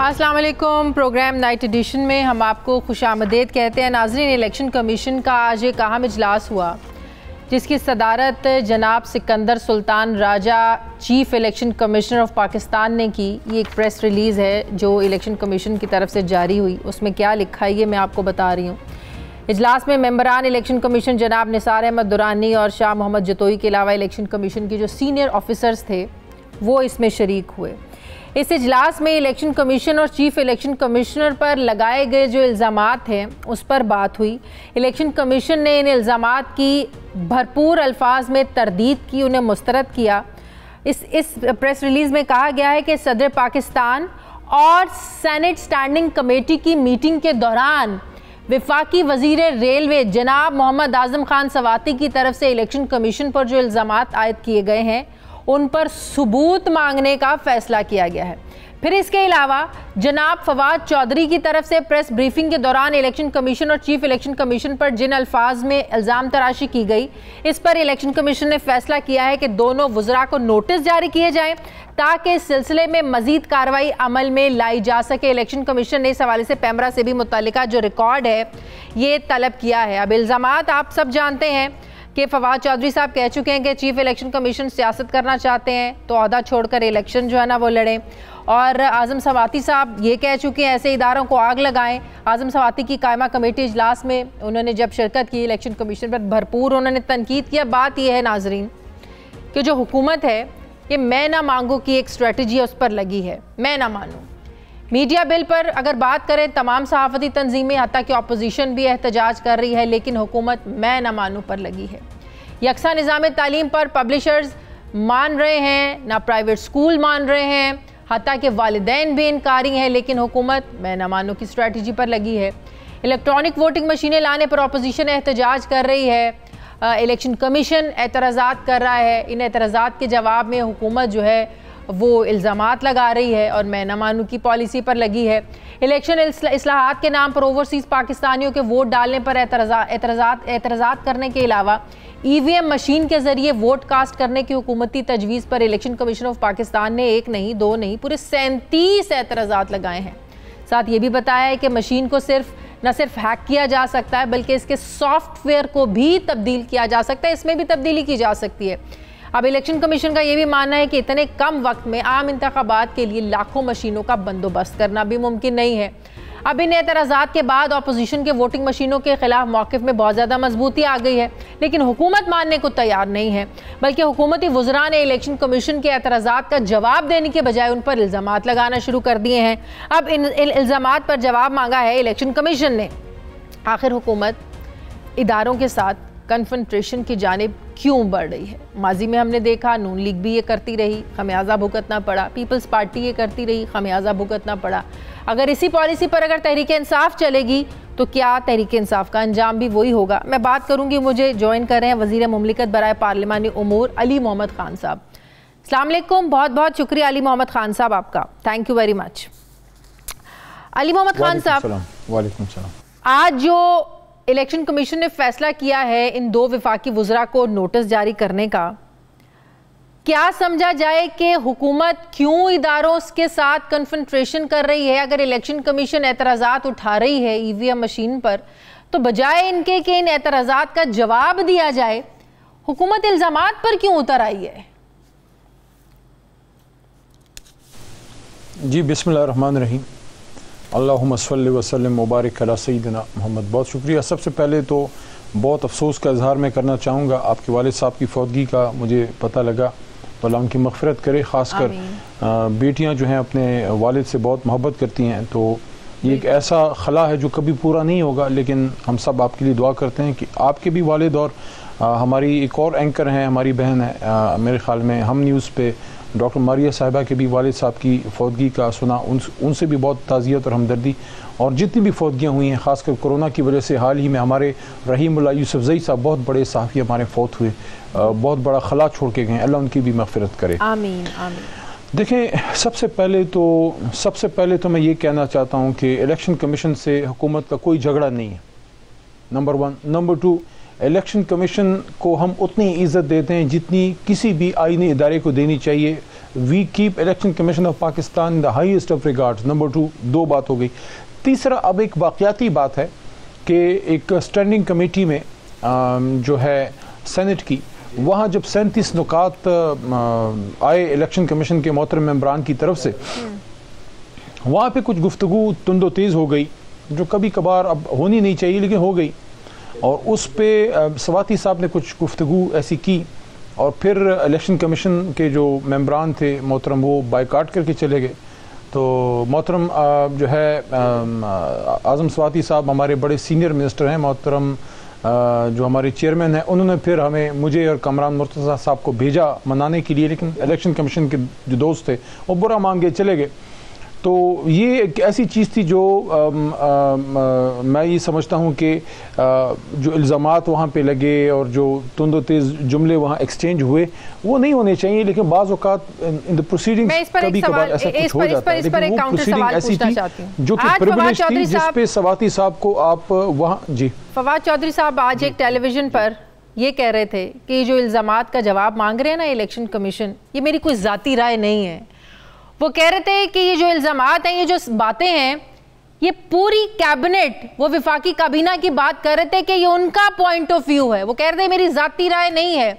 अस्सलाम वालेकुम। Programme night addition में हम आपको खुशामदीद कहते हैं। नाज़रीन, इलेक्शन कमीशन का आज एक अहम इजलास हुआ जिसकी सदारत जनाब Sikandar Sultan Raja chief election commissioner of Pakistan ने की। ये एक प्रेस रिलीज़ है जो इलेक्शन कमीशन की तरफ से जारी हुई। उसमें क्या लिखा है ये मैं आपको बता रही हूँ। इजलास में मेंबरान इलेक्शन कमीशन जनाब निसार अहमद दुरानी और शाह मोहम्मद जतोई के अलावा इलेक्शन कमीशन के जो सीनियर ऑफिसर्स थे वो इसमें शरीक हुए। इस इजलास में इलेक्शन कमीशन और चीफ इलेक्शन कमिश्नर पर लगाए गए जो इल्ज़ामात हैं उस पर बात हुई। इलेक्शन कमीशन ने इन इल्ज़ामात की भरपूर अल्फाज में तरदीद की, उन्हें मुस्तरद किया। इस प्रेस रिलीज़ में कहा गया है कि सदर पाकिस्तान और सेनेट स्टैंडिंग कमेटी की मीटिंग के दौरान वफाकी वज़ीर रेलवे जनाब मोहम्मद आज़म खान सवाती की तरफ से इलेक्शन कमीशन पर जो इल्ज़ामात आयद किए गए हैं उन पर सबूत मांगने का फैसला किया गया है। फिर इसके अलावा जनाब फवाद चौधरी की तरफ से प्रेस ब्रीफिंग के दौरान इलेक्शन कमीशन और चीफ इलेक्शन कमीशन पर जिन अल्फाज में इल्ज़ाम तराशी की गई, इस पर इलेक्शन कमीशन ने फैसला किया है कि दोनों वज़रा को नोटिस जारी किए जाएं ताकि इस सिलसिले में मजीद कार्रवाई अमल में लाई जा सके। इलेक्शन कमीशन ने इस हवाले से पैमरा से भी मुतल्लिका जो रिकॉर्ड है ये तलब किया है। अब इल्ज़ामात आप सब जानते हैं कि फवाद चौधरी साहब कह चुके हैं कि चीफ इलेक्शन कमीशन सियासत करना चाहते हैं तो अहदा छोड़कर इलेक्शन जो है ना वो लड़ें, और आज़म सवाती साहब ये कह चुके हैं ऐसे इदारों को आग लगाएं। आज़म सवाती की कायमा कमेटी इजलास में उन्होंने जब शिरकत की इलेक्शन कमीशन पर भरपूर उन्होंने तनकीद किया। बात यह है नाजरीन कि जो हुकूमत है ये मैं ना मांगू की एक स्ट्रेटजी है उस पर लगी है। मैं ना मानूँ मीडिया बिल पर अगर बात करें तमाम सहाफ़ती तंजीमें हत्ता कि अपोजिशन भी एहतजाज कर रही है, लेकिन हुकूमत मैं ना मानू पर लगी है। यकसा निज़ाम तालीम पर पब्लिशर्स मान रहे हैं, ना प्राइवेट स्कूल मान रहे हैं, हत्ता कि वालिदैन भी इनकारी हैं, लेकिन हुकूमत मैं ना मानू की स्ट्रेटजी पर लगी है। इलेक्ट्रॉनिक वोटिंग मशीनें लाने पर अपोजिशन एहतजाज कर रही है। इलेक्शन कमीशन एतराज़ात कर रहा है। इन एतराज़ात के जवाब में हुकूमत जो है वो इल्ज़ामात लगा रही है और मैं ना मानू की पॉलिसी पर लगी है। इलेक्शन इस्लाहात के नाम पर ओवरसीज़ पाकिस्तानियों के वोट डालने पर एतराज़ात करने के अलावा EVM मशीन के ज़रिए वोट कास्ट करने की हुकूमती तजवीज़ पर इलेक्शन कमीशन ऑफ पाकिस्तान ने एक नहीं दो नहीं पूरे 37 एतराज़ात लगाए हैं। साथ ये भी बताया है कि मशीन को न सिर्फ हैक किया जा सकता है बल्कि इसके सॉफ्टवेयर को भी तब्दील किया जा सकता है, इसमें भी तब्दीली की जा सकती है। अब इलेक्शन कमीशन का ये भी मानना है कि इतने कम वक्त में आम इंतखाबात के लिए लाखों मशीनों का बंदोबस्त करना भी मुमकिन नहीं है। अब इन एतराज़ात के बाद अपोजिशन के वोटिंग मशीनों के खिलाफ मौक़िफ़ में बहुत ज़्यादा मजबूती आ गई है, लेकिन हुकूमत मानने को तैयार नहीं है, बल्कि हुकूमती वज़रा ने इलेक्शन कमीशन के एतराज़ात का जवाब देने के बजाय उन पर इल्ज़ामात लगाना शुरू कर दिए हैं। अब इन इल्ज़ामात पर जवाब मांगा है इलेक्शन कमीशन ने। आखिर हुकूमत इदारों के साथ कन्फ्रंटेशन की जानिब क्यों बढ़ रही है? माजी में हमने देखा नून लीग भी ये करती रही, खमियाजा भुगतना पड़ा। पीपल्स पार्टी ये करती रही, खमियाजा भुगतना पड़ा। अगर इसी पॉलिसी पर अगर तहरीक इंसाफ चलेगी तो क्या तहरीक इंसाफ का अंजाम भी वही होगा? मैं बात करूंगी, मुझे ज्वाइन कर रहे हैं वज़ीर मुमलिकत बराए पार्लिमानी उमूर अली मोहम्मद खान साहब। अस्सलाम वालेकुम, बहुत बहुत शुक्रिया अली मोहम्मद खान साहब आपका, thank you very much. Ali Mohammad Khan sahab, वालेकुम सलाम। आज जो इलेक्शन कमीशन ने फैसला किया है इन दो वफाकी वज़रा को नोटिस जारी करने का, क्या समझा जाए कि हुकूमत क्यों इदारों के साथ कन्फ्रंटेशन कर रही है? अगर इलेक्शन कमीशन एतराज़ात उठा रही है EVM मशीन पर, तो बजाय इनके कि इन एतराज़ात का जवाब दिया जाए, हुकूमत इल्ज़ामात पर क्यों उतर आई है? जी बिस्मिल्लाहिर्रहमानिर्रहीम, अल्लाहुम्मा सल्लि व सल्लिम मुबारक अला सय्यिदिना मोहम्मद। बहुत शुक्रिया। सबसे पहले तो बहुत अफसोस का इजहार मैं करना चाहूँगा, आपके वालिद साहब की फौतगी का मुझे पता लगा, तो अल्लाह उनकी मग़फ़िरत करे। ख़ासकर बेटियाँ जो हैं अपने वालिद से बहुत मोहब्बत करती हैं, तो ये एक ऐसा खला है जो कभी पूरा नहीं होगा, लेकिन हम सब आपके लिए दुआ करते हैं कि आपके भी वालिद और हमारी एक और एंकर हैं, हमारी बहन है मेरे ख़्याल में हम न्यूज़ पे डॉक्टर मारिया साहिबा के भी वालिद साहब की फौतगी का सुना, उनसे भी बहुत ताज़ियत और हमदर्दी। और जितनी भी फौतगियाँ हुई हैं ख़ासकर कोरोना की वजह से, हाल ही में हमारे रहीमुल्लाह यूसुफ़ज़ई साहब बहुत बड़े सहाफ़ी हमारे फौत हुए, बहुत बड़ा खला छोड़ के गए, अल्लाह उनकी भी मग़फ़िरत करे, आमीन आमीन। देखें, सबसे पहले तो मैं ये कहना चाहता हूँ कि इलेक्शन कमीशन से हुकूमत का कोई झगड़ा नहीं है, नंबर 1। नंबर 2, इलेक्शन कमीशन को हम उतनी इज़्ज़त देते हैं जितनी किसी भी आईनी इदारे को देनी चाहिए। We keep election commission of Pakistan the highest of regards. Number 2, 2 बात हो गई। तीसरा, अब एक वाक़याती बात है कि एक स्टैंडिंग कमेटी में जो है सेनेट की, वहाँ जब 37 नुकात आए इलेक्शन कमीशन के मोहतरम मेंबरान की तरफ से, वहाँ पे कुछ गुफ्तगू तुंदो तेज़ हो गई जो कभी कभार अब होनी नहीं चाहिए लेकिन हो गई, और उस पे सवाती साहब ने कुछ गुफ्तगू ऐसी की और फिर इलेक्शन कमीशन के जो मेंबरान थे मोहतरम वो बाइकाट करके चले गए। तो मोहतरम जो है आज़म सवाती साहब हमारे बड़े सीनियर मिनिस्टर हैं, मोहतरम जो हमारे चेयरमैन हैं, उन्होंने फिर हमें, मुझे और कमरान मुर्तज़ा साहब को भेजा मनाने के लिए, लेकिन इलेक्शन कमीशन के जो दोस्त थे वो बुरा मान के चले गए। तो ये एक ऐसी चीज़ थी जो मैं ये समझता हूँ कि जो इल्ज़ामात वहाँ पे लगे और जो तुंदो तेज़ जुमले वहाँ एक्सचेंज हुए वो नहीं होने चाहिए, लेकिन बाज़ औक़ात इन द प्रोसीडिंग्स कभी कभार ऐसा कुछ हो जाता है। लेकिन वो प्रोसीडिंग ऐसी थी जो कि प्रिविलेज थी जिस पे सवाती साहब को आप वहाँ जी। फवाद चौधरी साहब आज एक टेलीविज़न पर ये कह रहे थे कि जो इल्ज़ामात का जवाब मांग रहे हैं ना इलेक्शन कमीशन, ये मेरी कोई ज़ाती राय नहीं है। वो कह रहे थे कि ये जो इल्ज़ामात हैं, ये जो बातें हैं, ये पूरी कैबिनेट, वो विफाकी काबीना की बात कर रहे थे कि ये उनका पॉइंट ऑफ व्यू है। वो कह रहे थे मेरी ज़ाती राय नहीं है।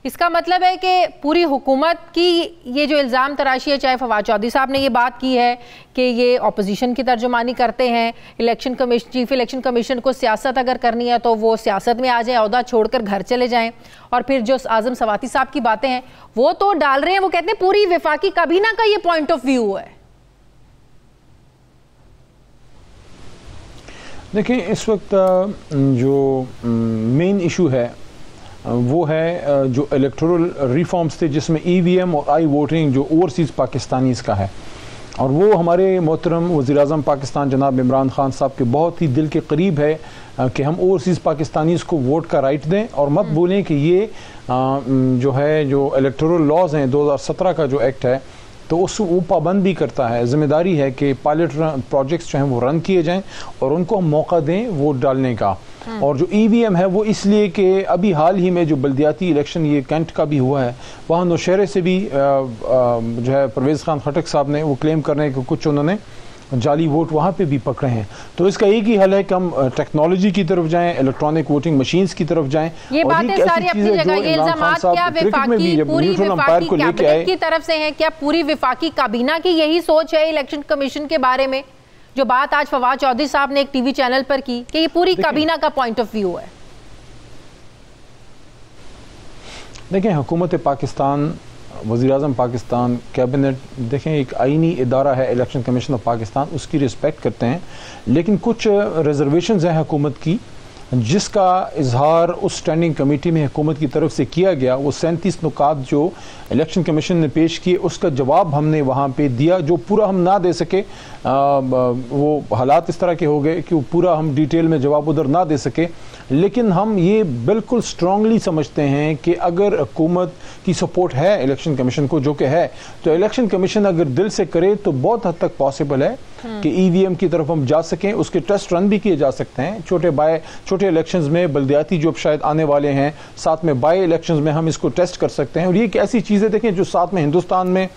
इसका मतलब है कि पूरी हुकूमत की ये जो इल्ज़ाम तराशी है, चाहे फवाद चौधरी साहब ने ये बात की है कि ये अपोजिशन की तर्जुमानी करते हैं, election commission, chief election commission को सियासत अगर करनी है तो वो सियासत में आ जाए, ओहदा छोड़कर घर चले जाएं, और फिर जो आज़म सवाती साहब की बातें हैं वो तो डाल रहे हैं, वो कहते हैं पूरी विफाकी काबीना का ये पॉइंट ऑफ व्यू है। देखिए, इस वक्त जो मेन इशू है वो है जो इलेक्टोरल रिफॉर्म्स थे जिसमें EVM और आई वोटिंग जो ओवरसीज़ पाकिस्तानीज़ का है, और वो हमारे मोहतरम वज़ीर-ए-आज़म पाकिस्तान जनाब इमरान खान साहब के बहुत ही दिल के करीब है कि हम ओवरसीज़ पाकिस्तानीज़ को वोट का राइट दें, और मत बोलें कि ये जो है जो इलेक्टोरल लॉज हैं 2017 का जो एक्ट है तो उस वो पाबंद भी करता है। ज़िम्मेदारी है कि पायलट प्रोजेक्ट्स जो हैं वो रन किए जाएं और उनको हम मौका दें वोट डालने का। और जो EVM है वो इसलिए कि अभी हाल ही में जो बल्दियाती इलेक्शन ये कैंट का भी हुआ है, वहाँ नौशहरे से भी जो है परवेज़ खान खटक साहब ने वो क्लेम कर रहे हैं कि कुछ उन्होंने जाली वोट वहाँ पे भी पकड़े हैं। तो इसका एक ही हल है कि हम टेक्नोलॉजी की तरफ जाएं, इलेक्ट्रॉनिक वोटिंग मशीन्स की तरफ जाएं। ये बातें सारी अपनी जगह, ये इल्जामात क्या विफाकी पूरी विफाकी कैबिनेट की तरफ से हैं? क्या पूरी विफाकी काबीना की यही सोच है इलेक्शन कमीशन के बारे में, जो बात आज फवाद चौधरी साहब ने एक टीवी चैनल पर की कि ये पूरी काबीना का पॉइंट ऑफ व्यू है? देखें, हुकूमत पाकिस्तान, वज़ीर-ए-आज़म पाकिस्तान, कैबिनेट, देखें एक आईनी इदारा है इलेक्शन कमीशन ऑफ पाकिस्तान, उसकी रिस्पेक्ट करते हैं, लेकिन कुछ रिजर्वेशंस हैं हुकूमत की जिसका इजहार उस स्टैंडिंग कमेटी में हुकूमत की तरफ से किया गया। वो 37 नुकात जो इलेक्शन कमीशन ने पेश किए उसका जवाब हमने वहाँ पे दिया, जो पूरा हम ना दे सके। वो हालात इस तरह के हो गए कि वो पूरा हम डिटेल में जवाब उधर ना दे सके, लेकिन हम ये बिल्कुल स्ट्रांगली समझते हैं कि अगर हुकूमत की सपोर्ट है इलेक्शन कमीशन को, जो कि है, तो इलेक्शन कमीशन अगर दिल से करे तो बहुत हद तक पॉसिबल है कि EVM की तरफ हम जा सकें। उसके टेस्ट रन भी किए जा सकते हैं छोटे इलेक्शंस में, बल्दियाती जो शायद आने वाले हैं, साथ में बाई इलेक्शंस में हम इसको टेस्ट कर सकते हैं। और ये एक ऐसी चीज़ें देखें जो साथ में हिंदुस्तान में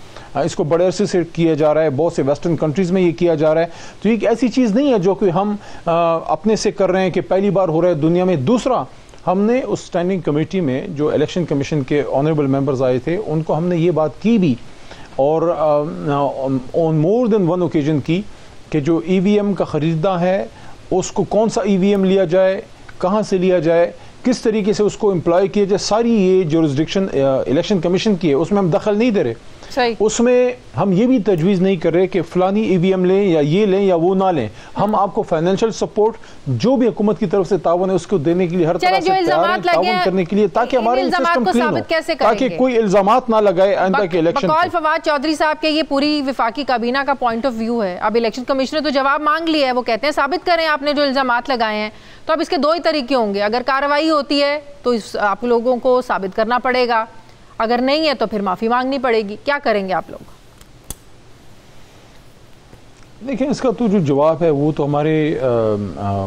इसको बड़े अरसे से किया जा रहा है, बहुत से वेस्टर्न कंट्रीज़ में ये किया जा रहा है। तो ये ऐसी चीज़ नहीं है जो कि हम अपने से कर रहे हैं कि पहली बार हो रहा है दुनिया में। दूसरा, हमने उस स्टैंडिंग कमेटी में जो इलेक्शन कमीशन के ऑनरेबल मेंबर्स आए थे उनको हमने ये बात की भी, और on more than one occasion की, कि जो EVM का ख़रीदा है उसको कौन सा EVM लिया जाए, कहाँ से लिया जाए, किस तरीके से उसको एम्प्लॉय किया जाए, सारी ये जुरिस्डिक्शन इलेक्शन कमीशन की है, उसमें हम दखल नहीं दे रहे। उसमें हम ये भी तजवीज़ नहीं कर रहे कि फ़लानी EVM लें या ये लें या वो ना लें। हम आपको फाइनेंशियल सपोर्ट जो भी हुकूमत की तरफ से तावन है उसको देने के लिए हर तरह से तैयार हैं, तावन करने के लिए, ताकि हमारे सिस्टम क्लीन हो, ताकि कोई इल्जामात ना लगाए आइंदा के इलेक्शन। बकौल फवाद चौधरी साहब के ये पूरी विफाकी काबीना का पॉइंट ऑफ व्यू है। अब इलेक्शन कमीशन ने तो जवाब मांग लिया है, वो कहते हैं साबित करें आपने जो इल्जामात लगाए हैं। तो अब इसके दो ही तरीके होंगे, अगर कार्रवाई होती है तो आप लोगों को साबित करना पड़ेगा, अगर नहीं है तो फिर माफ़ी मांगनी पड़ेगी। क्या करेंगे आप लोग? देखिए, इसका तो जो जवाब है वो तो हमारे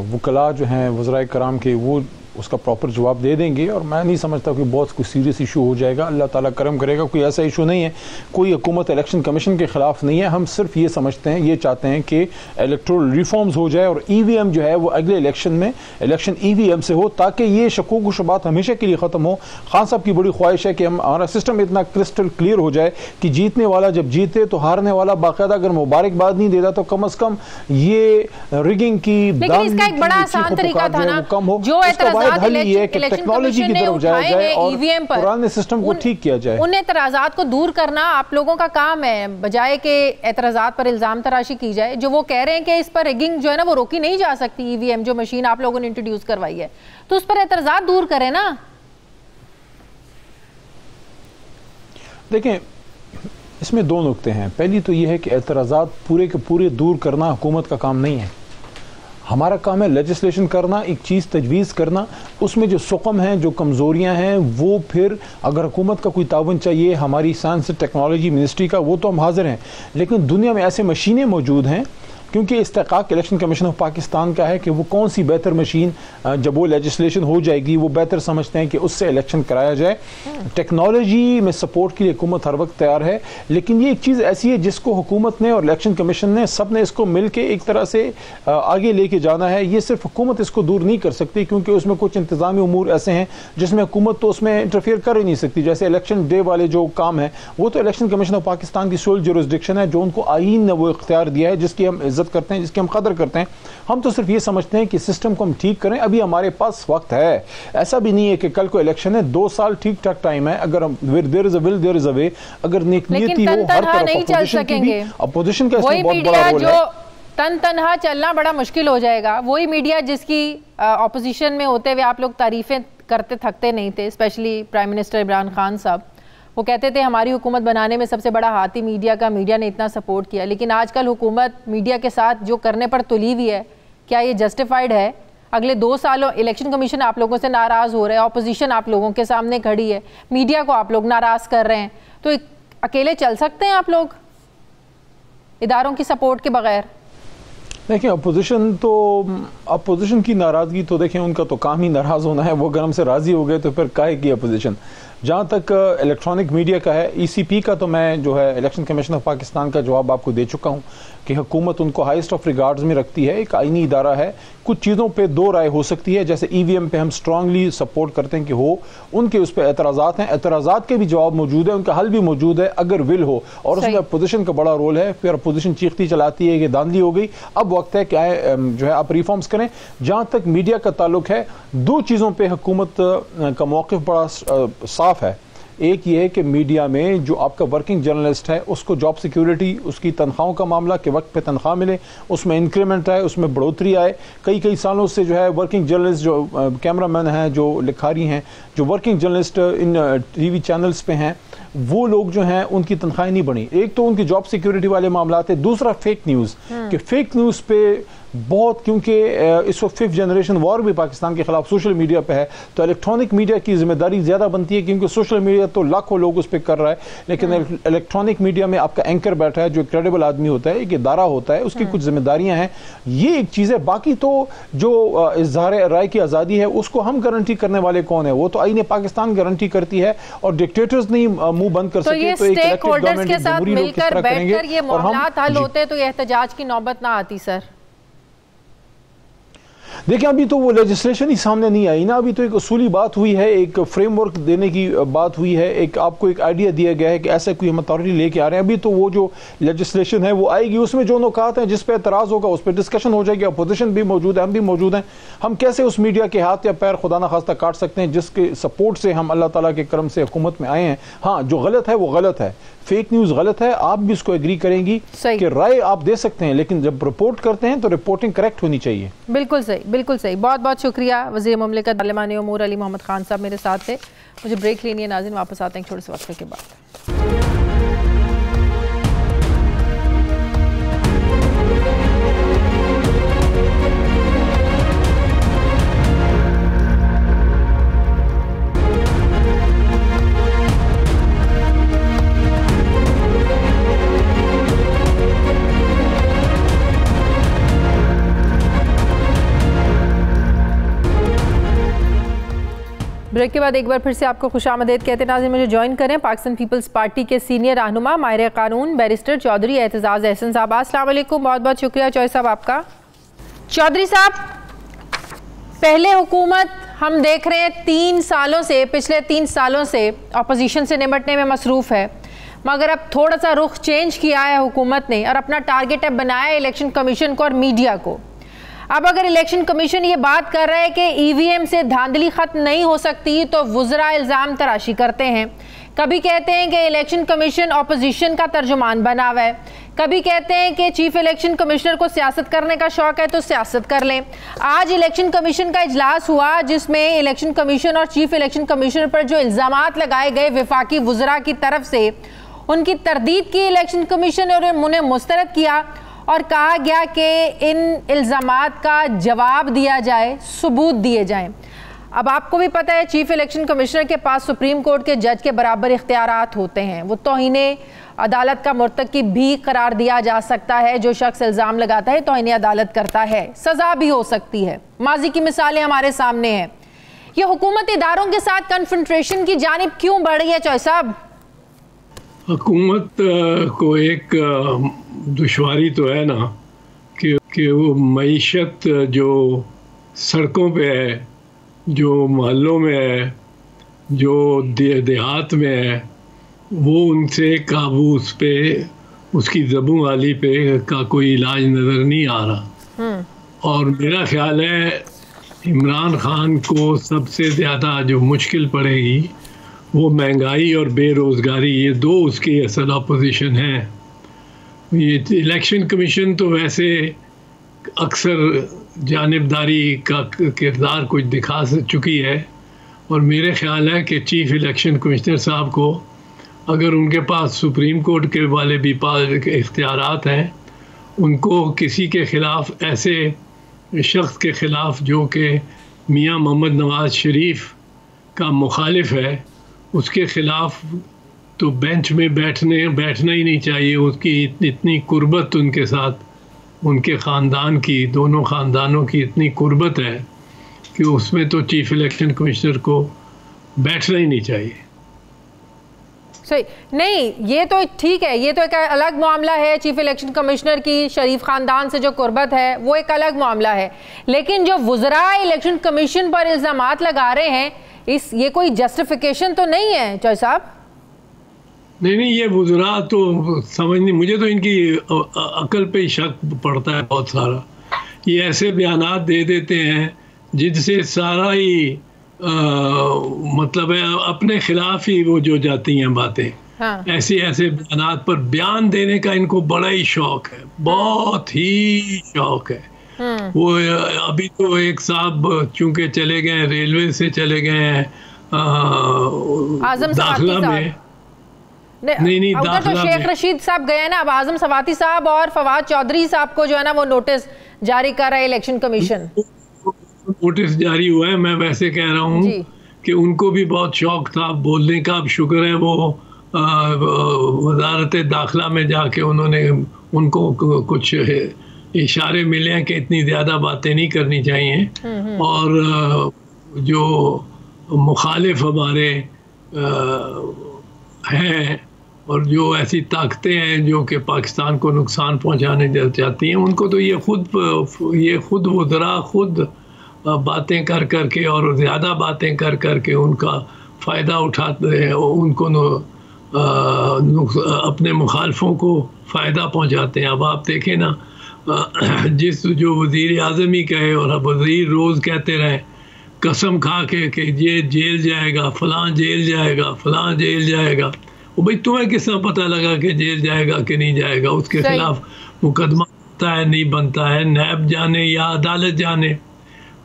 वकला जो हैं वज़राए कराम के, वो उसका प्रॉपर जवाब दे देंगे, और मैं नहीं समझता कि बहुत कोई सीरियस इशू हो जाएगा। अल्लाह ताला करम करेगा, कोई ऐसा इशू नहीं है, कोई हुकूमत इलेक्शन कमीशन के खिलाफ नहीं है। हम सिर्फ ये समझते हैं, ये चाहते हैं कि इलेक्टोरल रिफॉर्म्स हो जाए और EVM जो है वो अगले इलेक्शन में इलेक्शन EVM से हो, ताकि ये शकूक व शुबात हमेशा के लिए ख़त्म हो। खान साहब की बड़ी ख्वाहिश है कि हमारा सिस्टम इतना क्रिस्टल क्लियर हो जाए कि जीतने वाला जब जीते तो हारने वाला बाकायदा अगर मुबारकबाद नहीं देता तो कम अज़ कम ये रिगिंग की, लेकिन इसका एक बड़ा आसान तरीका था ना, जो एतराज़ात इलेक्शन कमीशन ने उठाए हैं EVM पर, पुराने सिस्टम को ठीक किया जाए। उन एतराज़ात को दूर करना आप लोगों का काम है, बजाय के एतराज़ात पर इल्जाम तराशी की जाए। जो वो कह रहे हैं कि इस पर रिगिंग जो है ना वो रोकी नहीं जा सकती, EVM जो मशीन आप लोगों ने इंट्रोड्यूस करवाई है, तो उस पर एतराज़ात दूर करें ना। देखें, इसमें दो नुक्ते हैं। पहली तो यह है कि एतराज़ात पूरे के पूरे दूर करना हुकूमत का काम नहीं है। हमारा काम है लेजिस्लेशन करना, एक चीज़ तजवीज़ करना, उसमें जो सुकम हैं, जो कमज़ोरियां हैं, वो फिर अगर हुकूमत का कोई तावन चाहिए, हमारी साइंस टेक्नोलॉजी मिनिस्ट्री का, वो तो हम हाजिर हैं। लेकिन दुनिया में ऐसे मशीनें मौजूद हैं, क्योंकि इस्तेकाक इलेक्शन कमीशन ऑफ पाकिस्तान का है कि वो कौन सी बेहतर मशीन जब वो लेजिस्लेशन हो जाएगी वो बेहतर समझते हैं कि उससे इलेक्शन कराया जाए। टेक्नोलॉजी में सपोर्ट के लिए हुकूमत हर वक्त तैयार है, लेकिन ये एक चीज़ ऐसी है जिसको हुकूमत ने और इलेक्शन कमीशन ने सब ने इसको मिल के एक तरह से आगे लेके जाना है। ये सिर्फ हुकूमत इसको दूर नहीं कर सकती, क्योंकि उसमें कुछ इंतजामी उमूर ऐसे हैं जिसमें हुकूमत तो उसमें इंटरफेयर कर ही नहीं सकती। जैसे इलेक्शन डे वाले जो काम है वो तो इलेक्शन कमीशन ऑफ पाकिस्तान की सोल जुरिस्डिक्शन है, जो उनको आईन ने वो इख्तियार दिया है, जिसकी हम करते हैं, जिसकी हम कदर करते हैं। हम तो सिर्फ ये समझते हैं कि सिस्टम को हम ठीक करें, अभी हमारे पास वक्त है। ऐसा भी नहीं है कि कल को इलेक्शन है, 2 साल ठीक ठाक टाइम है। अगर there is a will there is a way, अगर नेकनीयती हो हर तरफ अपोजिशन का इसमें बहुत बड़ा रोल है। तनहा चलना बड़ा मुश्किल हो जाएगा। वही मीडिया जिसकी ऑपोजिशन में होते हुए आप लोग तारीफें करते थकते नहीं थे, specially prime minister Imran Khan साहब, वो कहते थे हमारी हुकूमत बनाने में सबसे बड़ा हाथ ही मीडिया का, मीडिया ने इतना सपोर्ट किया। लेकिन आजकल हुकूमत मीडिया के साथ जो करने पर तुली हुई है, क्या ये जस्टिफाइड है? अगले 2 सालों इलेक्शन कमीशन आप लोगों से नाराज़ हो रहा है, ऑपोजिशन आप लोगों के सामने खड़ी है, मीडिया को आप लोग नाराज़ कर रहे हैं, तो अकेले चल सकते हैं आप लोग इदारों की सपोर्ट के बगैर? देखिए, अपोजिशन की नाराज़गी तो देखें, उनका तो काम ही नाराज़ होना है। वो अगर हमसे राज़ी हो गए तो फिर काहे की अपोजिशन। जहाँ तक इलेक्ट्रॉनिक मीडिया का है, ECP का तो मैं जो है इलेक्शन कमीशन ऑफ पाकिस्तान का जवाब आपको दे चुका हूँ कि हुकूमत उनको हाईएस्ट ऑफ रिगार्ड्स में रखती है, एक आईनी इदारा है। कुछ चीज़ों पे 2 राय हो सकती है, जैसे EVM पे हम स्ट्रांगली सपोर्ट करते हैं कि हो, उनके उस पर एतराज़ात हैं, एतराज़ात के भी जवाब मौजूद है, उनका हल भी मौजूद है अगर विल हो, और उसमें अपोजिशन का बड़ा रोल है। फिर अपोजिशन चीखती चलाती है कि धांधली हो गई, अब वक्त है क्या है जो है आप रिफॉर्म्स करें। जहाँ तक मीडिया का ताल्लुक है, 2 चीज़ों पर हुकूमत का मौक़िफ़ बड़ा साफ है। एक ये है कि मीडिया में जो आपका वर्किंग जर्नलिस्ट है उसको जॉब सिक्योरिटी, उसकी तनख्वाहों का मामला कि वक्त पे तनख्वाह मिले, उसमें इंक्रीमेंट आए, उसमें बढ़ोतरी आए। कई सालों से जो है वर्किंग जर्नलिस्ट जो कैमरामैन हैं, जो लिखारी हैं, जो वर्किंग जर्नलिस्ट इन TV चैनल्स पे हैं, वो लोग जो हैं उनकी तनख्वाहें नहीं बढ़ी। एक तो उनकी जॉब सिक्योरिटी वाले मामला थे, दूसरा फेक न्यूज़ कि फेक न्यूज़ पे बहुत, क्योंकि इस वक्त 5th जनरेशन वॉर भी पाकिस्तान के खिलाफ सोशल मीडिया पे है, तो इलेक्ट्रॉनिक मीडिया की जिम्मेदारी ज़्यादा बनती है, क्योंकि सोशल मीडिया तो लाखों लोग उस पर कर रहा है, लेकिन इलेक्ट्रॉनिक मीडिया में आपका एंकर बैठा है जो क्रेडिबल आदमी होता है, एक इदारा होता है, उसकी कुछ जिम्मेदारियां हैं। ये एक चीज़ है। बाकी तो जो इज़हार राय की आज़ादी है उसको हम गारंटी करने वाले कौन है? वो तो आईन पाकिस्तान गारंटी करती है, और डिक्टेटर्स नहीं मुंह बंद कर सके तो एक स्टेक होल्डर्स के साथ मिलकर बैठकर ये मामलात हल होते तो ये एहतजाज की नौबत ना आती। सर देखिए, अभी तो वो लेजिस्लेशन ही सामने नहीं आई ना, अभी तो एक उसूली बात हुई है, एक फ्रेमवर्क देने की बात हुई है, एक आपको एक आइडिया दिया गया है कि ऐसा कोई हम अथॉरिटी लेके आ रहे हैं। अभी तो वो जो लेजिस्लेशन है वो आएगी, उसमें जो नुकात हैं जिस पे एतराज़ होगा उस पर डिस्कशन हो जाएगी। अपोजिशन भी मौजूद है, हम भी मौजूद हैं। हम कैसे उस मीडिया के हाथ या पैर खुदा न खास्ता काट सकते हैं जिसके सपोर्ट से हम अल्लाह ताला के करम से हुकूमत में आए हैं। हाँ, जो गलत है वो गलत है, फेक न्यूज़ गलत है, आप भी उसको एग्री करेंगी कि राय आप दे सकते हैं, लेकिन जब रिपोर्ट करते हैं तो रिपोर्टिंग करेक्ट होनी चाहिए। बिल्कुल सही, बिल्कुल सही। बहुत बहुत शुक्रिया वज़ीर मुमलिकत पार्लिमानी उमूर अली मोहम्मद खान साहब मेरे साथ थे। मुझे ब्रेक लेनी है नाज़रीन, वापस आते हैं थोड़े से वक्त के बाद। ब्रेक के बाद एक बार फिर से आपको खुशामदीद कहते हैं। नाज़रीन, मुझे ज्वाइन करें पाकिस्तान पीपल्स पार्टी के सीनियर रहनुमा माहिर कानून बैरिस्टर चौधरी एतजाज़ अहसन साहब। अस्सलाम वालेकुम, बहुत बहुत शुक्रिया चौधरी साहब आपका। चौधरी साहब, पहले हुकूमत हम देख रहे हैं 3 सालों से, पिछले 3 सालों से अपोजिशन से निपटने में मसरूफ़ है, मगर अब थोड़ा सा रुख चेंज किया है हुकूमत ने और अपना टारगेट अब बनाया इलेक्शन कमीशन को और मीडिया को। अब अगर इलेक्शन कमीशन ये बात कर रहा है कि ईवीएम से धांधली खत्म नहीं हो सकती, तो वुज़रा इल्ज़ाम तराशी करते हैं। कभी कहते हैं कि इलेक्शन कमीशन अपोजिशन का तर्जुमान बना हुआ है, कभी कहते हैं कि चीफ इलेक्शन कमिश्नर को सियासत करने का शौक है तो सियासत कर लें। आज इलेक्शन कमीशन का इजलास हुआ जिसमें इलेक्शन कमीशन और चीफ इलेक्शन कमिश्नर पर जो इल्ज़ामात लगाए गए वफाकी वुज़रा की तरफ से, उनकी तरदीद की इलेक्शन कमीशन और उन्हें मुस्तरद किया और कहा गया कि इन इल्ज़ामात का जवाब दिया जाए, सबूत दिए जाएं। अब आपको भी पता है चीफ इलेक्शन कमिश्नर के पास सुप्रीम कोर्ट के जज के बराबर इख्तियारात होते हैं, वो तौहीने अदालत का मुर्तकिब भी करार दिया जा सकता है। जो शख्स इल्ज़ाम लगाता है तौहीने अदालत करता है, सज़ा भी हो सकती है। माजी की मिसालें हमारे सामने हैं। ये हुकूमत इदारों के साथ कन्फ्रंट्रेशन की जानिब क्यों बढ़ रही है चौधरी साहब? हुकूमत को एक दुश्वारी तो है ना कि वो मईशत जो सड़कों पे है, जो मोहल्लों में है, जो देहात में है, वो उनसे काबू उस पे, उसकी ज़बूं वाली पे का कोई इलाज नज़र नहीं आ रहा। और मेरा ख्याल है इमरान खान को सबसे ज़्यादा जो मुश्किल पड़ेगी वो महंगाई और बेरोज़गारी, ये 2 उसकी असल अपोजिशन है। ये इलेक्शन कमीशन तो वैसे अक्सर जानिबदारी का किरदार कुछ दिखा चुकी है, और मेरे ख्याल है कि चीफ इलेक्शन कमिश्नर साहब को अगर उनके पास सुप्रीम कोर्ट के वाले भी इख्तियारात हैं, उनको किसी के ख़िलाफ़, ऐसे शख्स के ख़िलाफ़ जो कि मियाँ मोहम्मद नवाज़ शरीफ का मुखालिफ है, उसके ख़िलाफ़ तो बेंच में बैठना ही नहीं चाहिए। उसकी इतनी कुर्बत उनके साथ, उनके ख़ानदान की, दोनों ख़ानदानों की इतनी कुर्बत है कि उसमें तो चीफ इलेक्शन कमिश्नर को बैठना ही नहीं चाहिए। सही नहीं, ये तो ठीक है, ये तो एक अलग मामला है। चीफ इलेक्शन कमिश्नर की शरीफ ख़ानदान से जो कुर्बत है वो एक अलग मामला है, लेकिन जो वुज़रा इलेक्शन कमीशन पर इल्ज़ामात लगा रहे हैं, ये कोई जस्टिफिकेशन तो नहीं है चौधरी साहब? नहीं, ये वुज़रा तो समझ नहीं, मुझे तो इनकी अकल पे ही शक पड़ता है बहुत सारा। ये ऐसे बयानात दे देते हैं जिनसे सारा ही मतलब है अपने खिलाफ ही वो जो जाती हैं बातें। हाँ। ऐसे बयानात पर बयान देने का इनको बड़ा ही शौक है, बहुत ही शौक है। वो अभी तो एक साहब चूंकि चले गए, रेलवे से चले गए हैं दाखिला में, नहीं तो शेख रशीद साहब गए ना, अब आजम सवाती साहब और फवाद चौधरी साहब को जो है ना वो नोटिस जारी कर रहा है इलेक्शन कमीशन। नोटिस जारी हुआ है। मैं वैसे कह रहा हूँ कि उनको भी बहुत शौक था बोलने का। अब शुक्र है वो वजारत दाखिला में जाके उन्होंने, उनको कुछ इशारे मिले हैं कि इतनी ज़्यादा बातें नहीं करनी चाहिए, और जो मुखालिफ हमारे हैं और जो ऐसी ताकतें हैं जो कि पाकिस्तान को नुकसान पहुंचाने चाहती हैं, उनको तो ये खुद वुज़रा खुद बातें कर के और ज़्यादा बातें कर के उनका फ़ायदा उठाते हैं, उनको अपने मुखालफों को फ़ायदा पहुंचाते हैं। अब आप देखें ना, जिस जो वज़ीर आज़म ही कहे और वज़ीर रोज़ कहते रहे कसम खा के कि ये जेल जाएगा, फ़लाँ जेल जाएगा, फ़लाँ जेल जाएगा। वो भाई तुम्हें किस तरह पता लगा कि जेल जाएगा कि नहीं जाएगा? उसके ख़िलाफ़ मुकदमा बनता है नहीं बनता है, नैब जाने या अदालत जाने।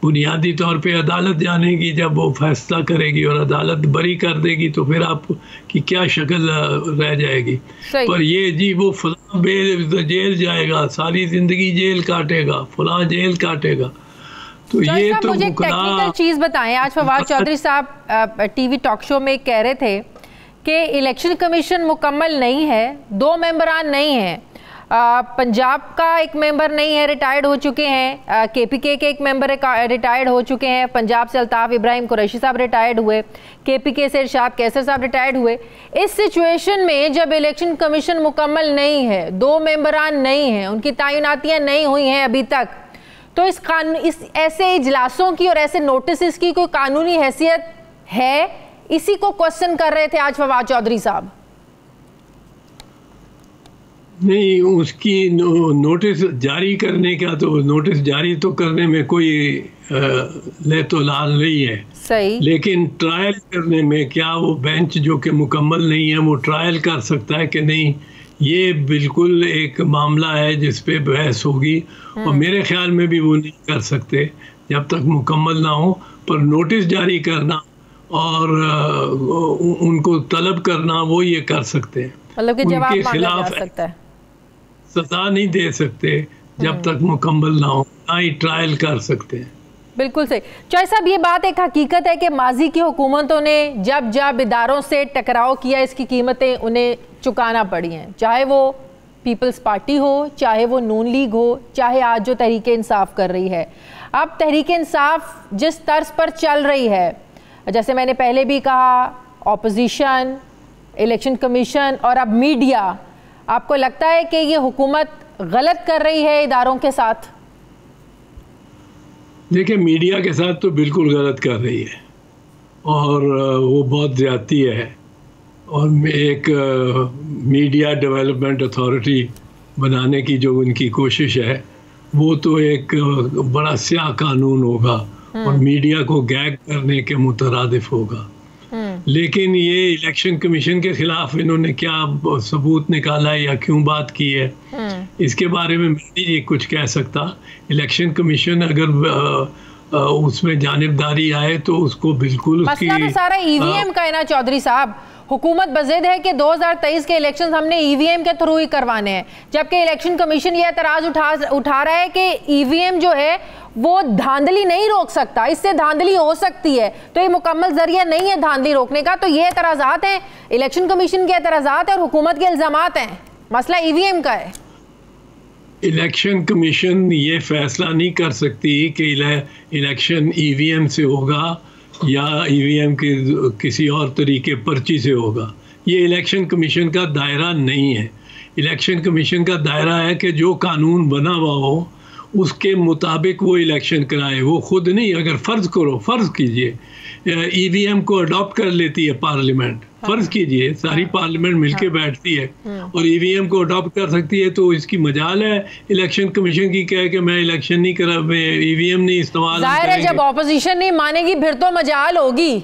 बुनियादी तौर पे अदालत जानेगी, जब वो फैसला करेगी और अदालत बरी कर देगी तो फिर आपकी क्या शक्ल रह जाएगी। पर ये जी वो फलां जेल जाएगा, सारी ज़िंदगी जेल काटेगा, फलां जेल काटेगा, तो ये तो मुझे टेक्निकल चीज़ बताएं। आज फवाद चौधरी साहब टीवी टॉक शो में कह रहे थे कि इलेक्शन कमीशन मुकम्मल नहीं है, 2 मेंबरान नहीं हैं, पंजाब का एक मेंबर नहीं है, रिटायर्ड हो चुके हैं। केपीके के एक मेंबर रिटायर्ड हो चुके हैं। पंजाब से अल्ताफ इब्राहिम कुरैशी साहब रिटायर्ड हुए, केपीके से इरशाद कैसर साहब रिटायर्ड हुए। इस सिचुएशन में जब इलेक्शन कमीशन मुकम्मल नहीं है, 2 मेंबरान नहीं हैं, उनकी तैनातियां नहीं हुई हैं अभी तक, तो इस ऐसे इजलासों की और ऐसे नोटिस की कोई कानूनी हैसियत है? इसी को क्वेश्चन कर रहे थे आज फवाद चौधरी साहब। नहीं, उसकी नोटिस जारी करने का, तो नोटिस जारी तो करने में कोई ले तो लाल नहीं है, सही, लेकिन ट्रायल करने में क्या वो बेंच जो कि मुकम्मल नहीं है वो ट्रायल कर सकता है कि नहीं, ये बिल्कुल एक मामला है जिस पे बहस होगी। और मेरे ख्याल में भी वो नहीं कर सकते जब तक मुकम्मल ना हो। पर नोटिस जारी करना और उनको तलब करना वो ये कर सकते हैं। मतलब कि जवाब उनके मांगा खिलाफ जा सकता है। सजा नहीं दे सकते जब तक मुकम्मल ना हो, ना ही ट्रायल कर सकते हैं। बिल्कुल सही। चौधरी साहब, ये बात एक हकीकत है कि माजी की हुकूमतों ने जब जब इदारों से टकराव किया, इसकी कीमतें उन्हें चुकाना पड़ी हैं, चाहे वो पीपल्स पार्टी हो, चाहे वो नून लीग हो, चाहे आज जो तहरीक इंसाफ कर रही है। अब तहरीक इंसाफ जिस तर्ज पर चल रही है, जैसे मैंने पहले भी कहा, ऑपोजिशन, इलेक्शन कमीशन और अब मीडिया, आपको लगता है कि ये हुकूमत गलत कर रही है इदारों के साथ? देखिए, मीडिया के साथ तो बिल्कुल गलत कर रही है और वो बहुत ज़्यादती है। और एक मीडिया डेवलपमेंट अथॉरिटी बनाने की जो उनकी कोशिश है वो तो एक बड़ा स्याह कानून होगा और मीडिया को गैग करने के मुतरादिफ होगा। लेकिन ये इलेक्शन कमीशन के खिलाफ इन्होंने क्या सबूत निकाला है या क्यों बात की है, इसके बारे में मैं नहीं कुछ कह सकता। इलेक्शन कमीशन अगर उसमें जानिबदारी आए तो उसको बिल्कुल उसकी मसला तो सारा ईवीएम का है ना चौधरी साहब। हुकूमत बज़िद है कि 2023 के इलेक्शन हमने ईवीएम के थ्रू ही करवाने हैं, जबकि इलेक्शन कमीशन ये एतराज उठा रहा है कि ईवीएम जो है वो धांधली नहीं रोक सकता, इससे धांधली हो सकती है, तो ये मुकम्मल जरिया नहीं है धांधली रोकने का। तो ये एतराज़ात हैं, इलेक्शन कमीशन के एतराज़ात हैं और हुकूमत के इल्ज़ामात हैं, मसला ईवीएम का है। इलेक्शन कमीशन ये फैसला नहीं कर सकती कि इलेक्शन ईवीएम से होगा या ईवीएम के किसी और तरीके पर्ची से होगा। ये इलेक्शन कमीशन का दायरा नहीं है। इलेक्शन कमीशन का दायरा है कि जो कानून बना हुआ हो उसके मुताबिक वो इलेक्शन कराए, वो खुद नहीं। अगर फ़र्ज़ कीजिए ईवीएम को अडॉप्ट कर लेती है पार्लियामेंट, फ़र्ज़ कीजिए सारी पार्लियामेंट मिलके बैठती है और ईवीएम को अडॉप्ट कर सकती है, तो इसकी मजाल है इलेक्शन कमीशन की कहे कि मैं इलेक्शन नहीं करा, मैं ईवीएम नहीं इस्तेमाल करेंगे। जब ऑपोजिशन नहीं मानेगी फिर तो मजाल होगी।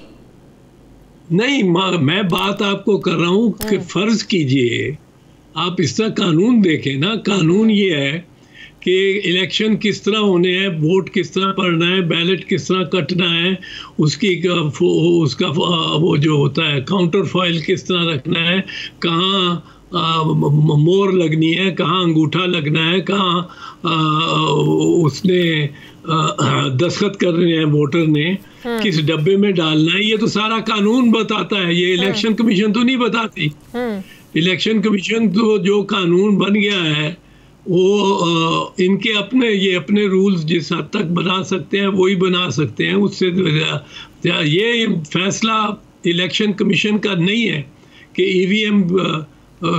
नहीं, मैं बात आपको कर रहा हूँ कि फ़र्ज़ कीजिए आप इसका कानून देखें ना। कानून ये है कि इलेक्शन किस तरह होने हैं, वोट किस तरह पड़ना है, बैलेट किस तरह कटना है, उसका वो जो होता है काउंटर फॉइल किस तरह रखना है, कहाँ मोहर लगनी है, कहाँ अंगूठा लगना है, कहाँ उसने दस्तखत करने हैं वोटर ने, किस डब्बे में डालना है, ये तो सारा कानून बताता है। ये इलेक्शन कमीशन तो नहीं बताती। इलेक्शन कमीशन तो जो कानून बन गया है वो इनके अपने रूल्स जिस हद तक बना सकते हैं वही बना सकते हैं। उससे ये फैसला इलेक्शन कमीशन का नहीं है कि ईवीएम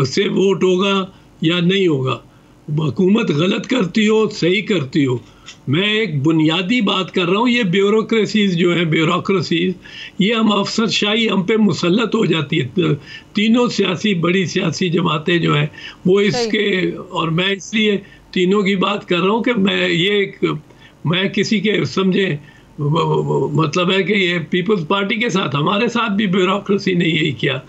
से वोट होगा या नहीं होगा। हुकूमत गलत करती हो सही करती हो, मैं एक बुनियादी बात कर रहा हूँ। ये ब्यूरोक्रेसीज जो है, ब्यूरोक्रेसीज ये हम अफसरशाही हम पे मुसल्लत हो जाती है। तीनों बड़ी सियासी जमातें जो हैं वो इसके, और मैं इसलिए तीनों की बात कर रहा हूँ कि मैं किसी के समझे मतलब है कि ये पीपल्स पार्टी के साथ, हमारे साथ भी ब्यूरोक्रेसी ने यही किया।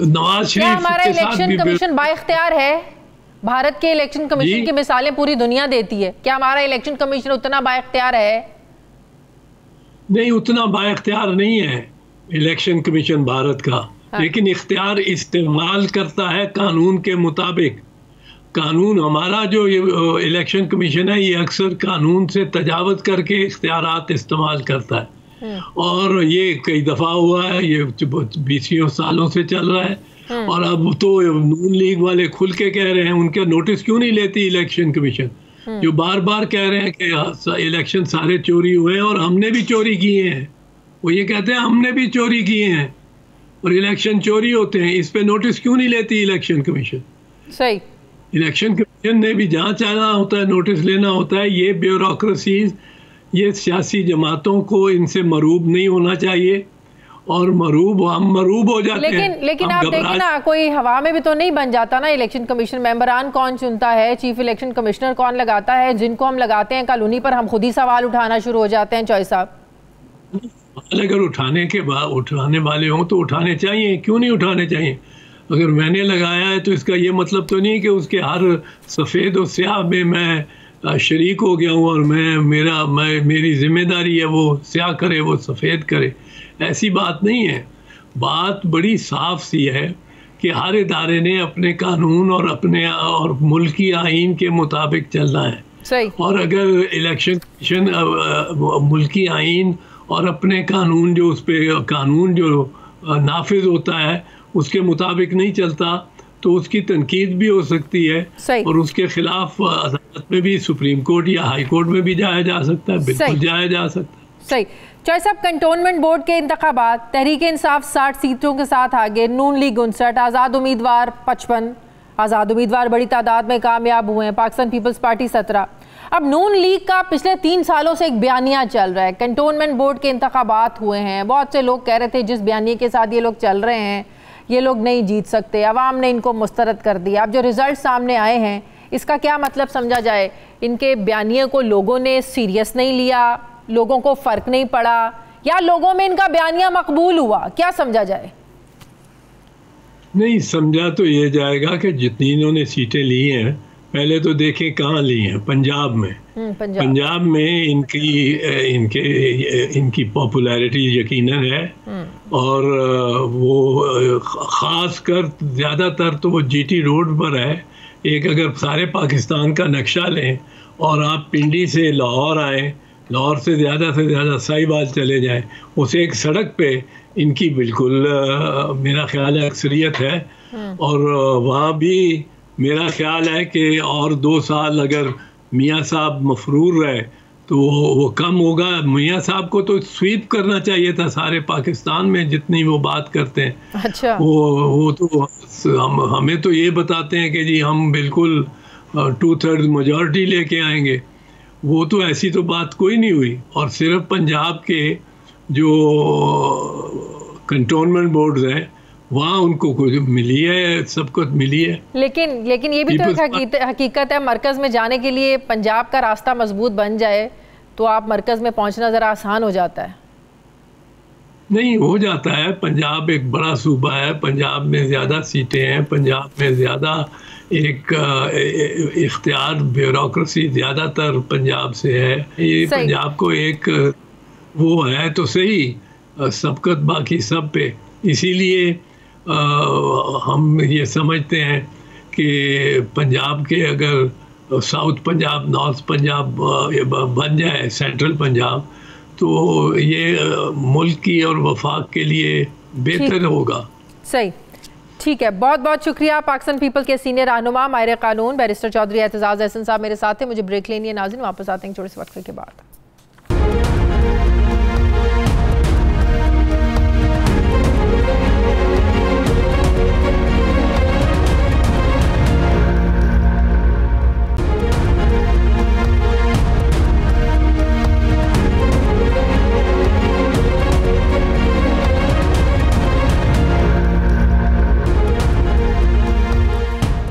नवाज शरीफ के साथ भी कमीशन बाइख्तियार है। भारत के इलेक्शन कमीशन की मिसालें पूरी दुनिया देती है, क्या हमारा इलेक्शन कमीशन उतना बाइख्तियार है? नहीं, उतना बाइख्तियार नहीं है इलेक्शन कमीशन भारत का। लेकिन इख्तियार इस्तेमाल करता है कानून के मुताबिक। कानून हमारा जो इलेक्शन कमीशन है ये अक्सर कानून से तजावत करके इख्तियारात इस्तेमाल करता है और ये कई दफ़ा हुआ है, ये 20 सालों से चल रहा है। और अब तो नून लीग वाले खुल के कह रहे हैं, उनका नोटिस क्यों नहीं लेती इलेक्शन कमीशन, जो बार बार कह रहे हैं कि इलेक्शन सारे चोरी हुए हैं और हमने भी चोरी किए हैं। वो ये कहते हैं हमने भी चोरी किए हैं और इलेक्शन चोरी होते हैं। इस पे नोटिस क्यों नहीं लेती इलेक्शन कमीशन? सही, इलेक्शन कमीशन ने भी जहाँ चाहना होता है नोटिस लेना होता है। ये ब्यूरोक्रेसीज, ये सियासी जमातों को इनसे मरूब नहीं होना चाहिए और हम मरूब हो जाते हैं। लेकिन आप देखिए ना, कोई हवा में भी तो नहीं बन जाता ना इलेक्शन कमीशन। मेंबरान कौन चुनता है, चीफ इलेक्शन कमिश्नर कौन लगाता है, जिनको हम लगाते हैं कल उन्हीं पर हम खुद ही सवाल उठाना शुरू हो जाते हैं। चौधरी साहब, अगर उठाने वाले हों तो उठाने चाहिए, क्यों नहीं उठाने चाहिए? अगर मैंने लगाया है तो इसका ये मतलब तो नहीं कि उसके हर सफ़ेद और स्याह में मैं शरीक हो गया हूँ और मेरी जिम्मेदारी है वो स्याह करे वो सफ़ेद करे। ऐसी बात नहीं है। बात बड़ी साफ सी है कि हर इदारे ने अपने कानून और मुल्की आइन के मुताबिक चलना है। सही। और अगर इलेक्शन कमीशन मुल्की आइन और अपने कानून जो नाफिज होता है उसके मुताबिक नहीं चलता तो उसकी तनकीद भी हो सकती है और उसके खिलाफ अदालत में भी, सुप्रीम कोर्ट या हाई कोर्ट में भी जाया जा सकता है। बिल्कुल जाया जा सकता है। सही। चौधरी साहब, कंटोनमेंट बोर्ड के इंतखाबात, तहरीक इंसाफ 60 सीटों के साथ आगे, नून लीग 59, आज़ाद उम्मीदवार 55, आज़ाद उम्मीदवार बड़ी तादाद में कामयाब हुए हैं, पाकिस्तान पीपल्स पार्टी 17। अब नून लीग का पिछले 3 सालों से एक बयानिया चल रहा है। कंटोनमेंट बोर्ड के इंतखाबात हुए हैं, बहुत से लोग कह रहे थे जिस बयानिए के साथ ये लोग चल रहे हैं ये लोग नहीं जीत सकते, अवाम ने इनको मुस्तरद कर दिया। अब जो रिजल्ट सामने आए हैं इसका क्या मतलब समझा जाए? इनके बयानिए को लोगों ने सीरियस नहीं लिया, लोगों को फ़र्क नहीं पड़ा, या लोगों में इनका बयानिया मकबूल हुआ? क्या समझा जाए? नहीं समझा तो ये जाएगा कि जितनी इन्होंने सीटें ली हैं, पहले तो देखें कहाँ ली हैं। पंजाब में पंजाब में इनकी पॉपुलैरिटी यकीनन है और वो ख़ास कर ज़्यादातर तो वो जीटी रोड पर है। एक अगर सारे पाकिस्तान का नक्शा लें और आप पिंडी से लाहौर आएँ, लाहौर से ज़्यादा साहिवाल चले जाएं, उस एक सड़क पे इनकी बिल्कुल मेरा ख्याल है अक्सरियत है। और वहाँ भी मेरा ख्याल है कि और 2 साल अगर मियाँ साहब मफरूर रहे तो वो कम होगा। मियाँ साहब को तो स्वीप करना चाहिए था सारे पाकिस्तान में जितनी वो बात करते हैं। अच्छा। वो तो हमें तो ये बताते हैं कि जी हम बिल्कुल 2/3 मेजॉरिटी लेके आएंगे। वो तो ऐसी तो बात कोई नहीं हुई। और सिर्फ पंजाब के जो कंटोनमेंट बोर्ड्स हैं वहाँ उनको कुछ मिली है, सब कुछ मिली है। लेकिन ये भी तो एक हकीकत है, मरकज़ में जाने के लिए पंजाब का रास्ता मजबूत बन जाए तो आप मरकज़ में पहुँचना ज़रा आसान हो जाता है। नहीं हो जाता है। पंजाब एक बड़ा सूबा है, पंजाब में ज़्यादा सीटें हैं, पंजाब में ज़्यादा एक इख्तियार ब्यूरोक्रेसी ज़्यादातर पंजाब से है। ये पंजाब को एक वो है तो सही सबकत बाकी सब पे। इसीलिए हम ये समझते हैं कि पंजाब के अगर साउथ पंजाब, नॉर्थ पंजाब बन जाए सेंट्रल पंजाब तो ये मुल्क की और वफाक के लिए बेहतर होगा। सही, ठीक है। बहुत बहुत शुक्रिया। पाकिस्तान पीपल के सीनियर रहनुमा माहिर कानून बैरिस्टर चौधरी एतजाज़ एहसन साहब मेरे साथ थे। मुझे ब्रेक लेनी है नाज़रीन, वापस आते हैं थोड़े से वक्त के बाद।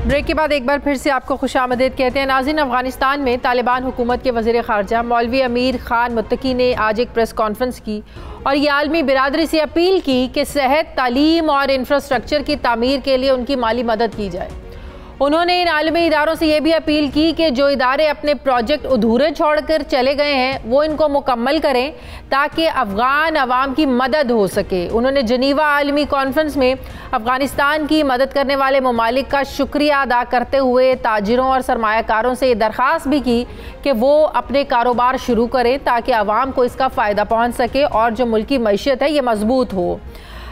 ब्रेक के बाद एक बार फिर से आपको खुशामदीद कहते हैं। नाज़रीन, अफगानिस्तान में तालिबान हुकूमत के वज़ीर ख़ारजा मौलवी अमीर ख़ान मुत्तकी ने आज एक प्रेस कॉन्फ्रेंस की और ये आलमी बिरादरी से अपील की कि सेहत, तालीम और इंफ्रास्ट्रक्चर की तामीर के लिए उनकी माली मदद की जाए। उन्होंने इन आलमी इदारों से ये भी अपील की कि जो इदारे अपने प्रोजेक्ट अधूरे छोड़कर चले गए हैं वो इनको मुकम्मल करें ताकि अफ़गान अवाम की मदद हो सके। उन्होंने जनीवा आलमी कॉन्फ्रेंस में अफ़गानिस्तान की मदद करने वाले ममालिक का शुक्रिया अदा करते हुए ताजिरों और सरमायाकारों से ये दरख्वास्त भी की कि वो अपने कारोबार शुरू करें ताकि अवाम को इसका फ़ायदा पहुँच सके और जो मुल्की मईशत है ये मजबूत हो।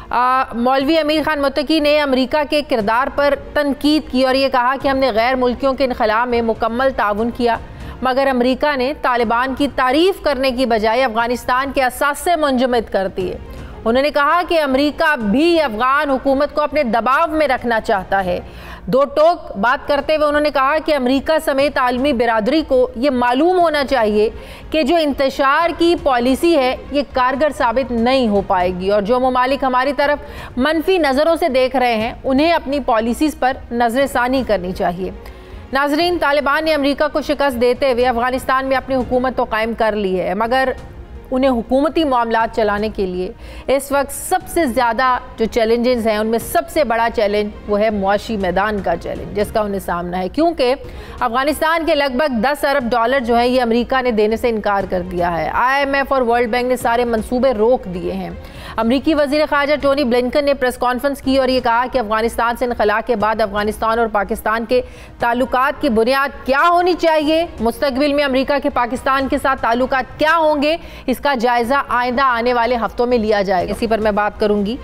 मौलवी अमीर खान मुत्तकी ने अमेरिका के किरदार पर तनकीद की और ये कहा कि हमने गैर मुल्कियों के इनखला में मुकम्मल ताउन किया, मगर अमेरिका ने तालिबान की तारीफ करने की बजाय अफगानिस्तान के असासे मुंजमद कर दिए। उन्होंने कहा कि अमेरिका भी अफगान हुकूमत को अपने दबाव में रखना चाहता है। दो टोक बात करते हुए उन्होंने कहा कि अमेरिका समेत आलमी बिरादरी को ये मालूम होना चाहिए कि जो इंतशार की पॉलिसी है ये कारगर साबित नहीं हो पाएगी और जो ममालिक हमारी तरफ मनफी नज़रों से देख रहे हैं उन्हें अपनी पॉलिसीज़ पर नज़रसानी करनी चाहिए। नाजरीन, तालिबान ने अमेरिका को शिकस्त देते हुए अफगानिस्तान में अपनी हुकूमत तो कायम कर ली है, मगर उन्हें हुकूमती मामलात चलाने के लिए इस वक्त सबसे ज़्यादा जो चैलेंजेस हैं उनमें सबसे बड़ा चैलेंज वो है मुआशी मैदान का चैलेंज जिसका उन्हें सामना है, क्योंकि अफगानिस्तान के लगभग 10 अरब डॉलर जो है ये अमेरिका ने देने से इनकार कर दिया है। IMF और वर्ल्ड बैंक ने सारे मंसूबे रोक दिए हैं। अमरीकी वज़ीर ख़ारजा टोनी ब्लिंकन ने प्रेस कॉन्फ्रेंस की और ये कहा कि अफगानिस्तान से इनखला के बाद अफगानिस्तान और पाकिस्तान के ताल्लुकात की बुनियाद क्या होनी चाहिए, मुस्तकबिल में अमरीका के पाकिस्तान के साथ ताल्लुकात क्या होंगे, इसका जायज़ा आइंदा आने वाले हफ्तों में लिया जाएगा। इसी पर मैं बात करूंगी।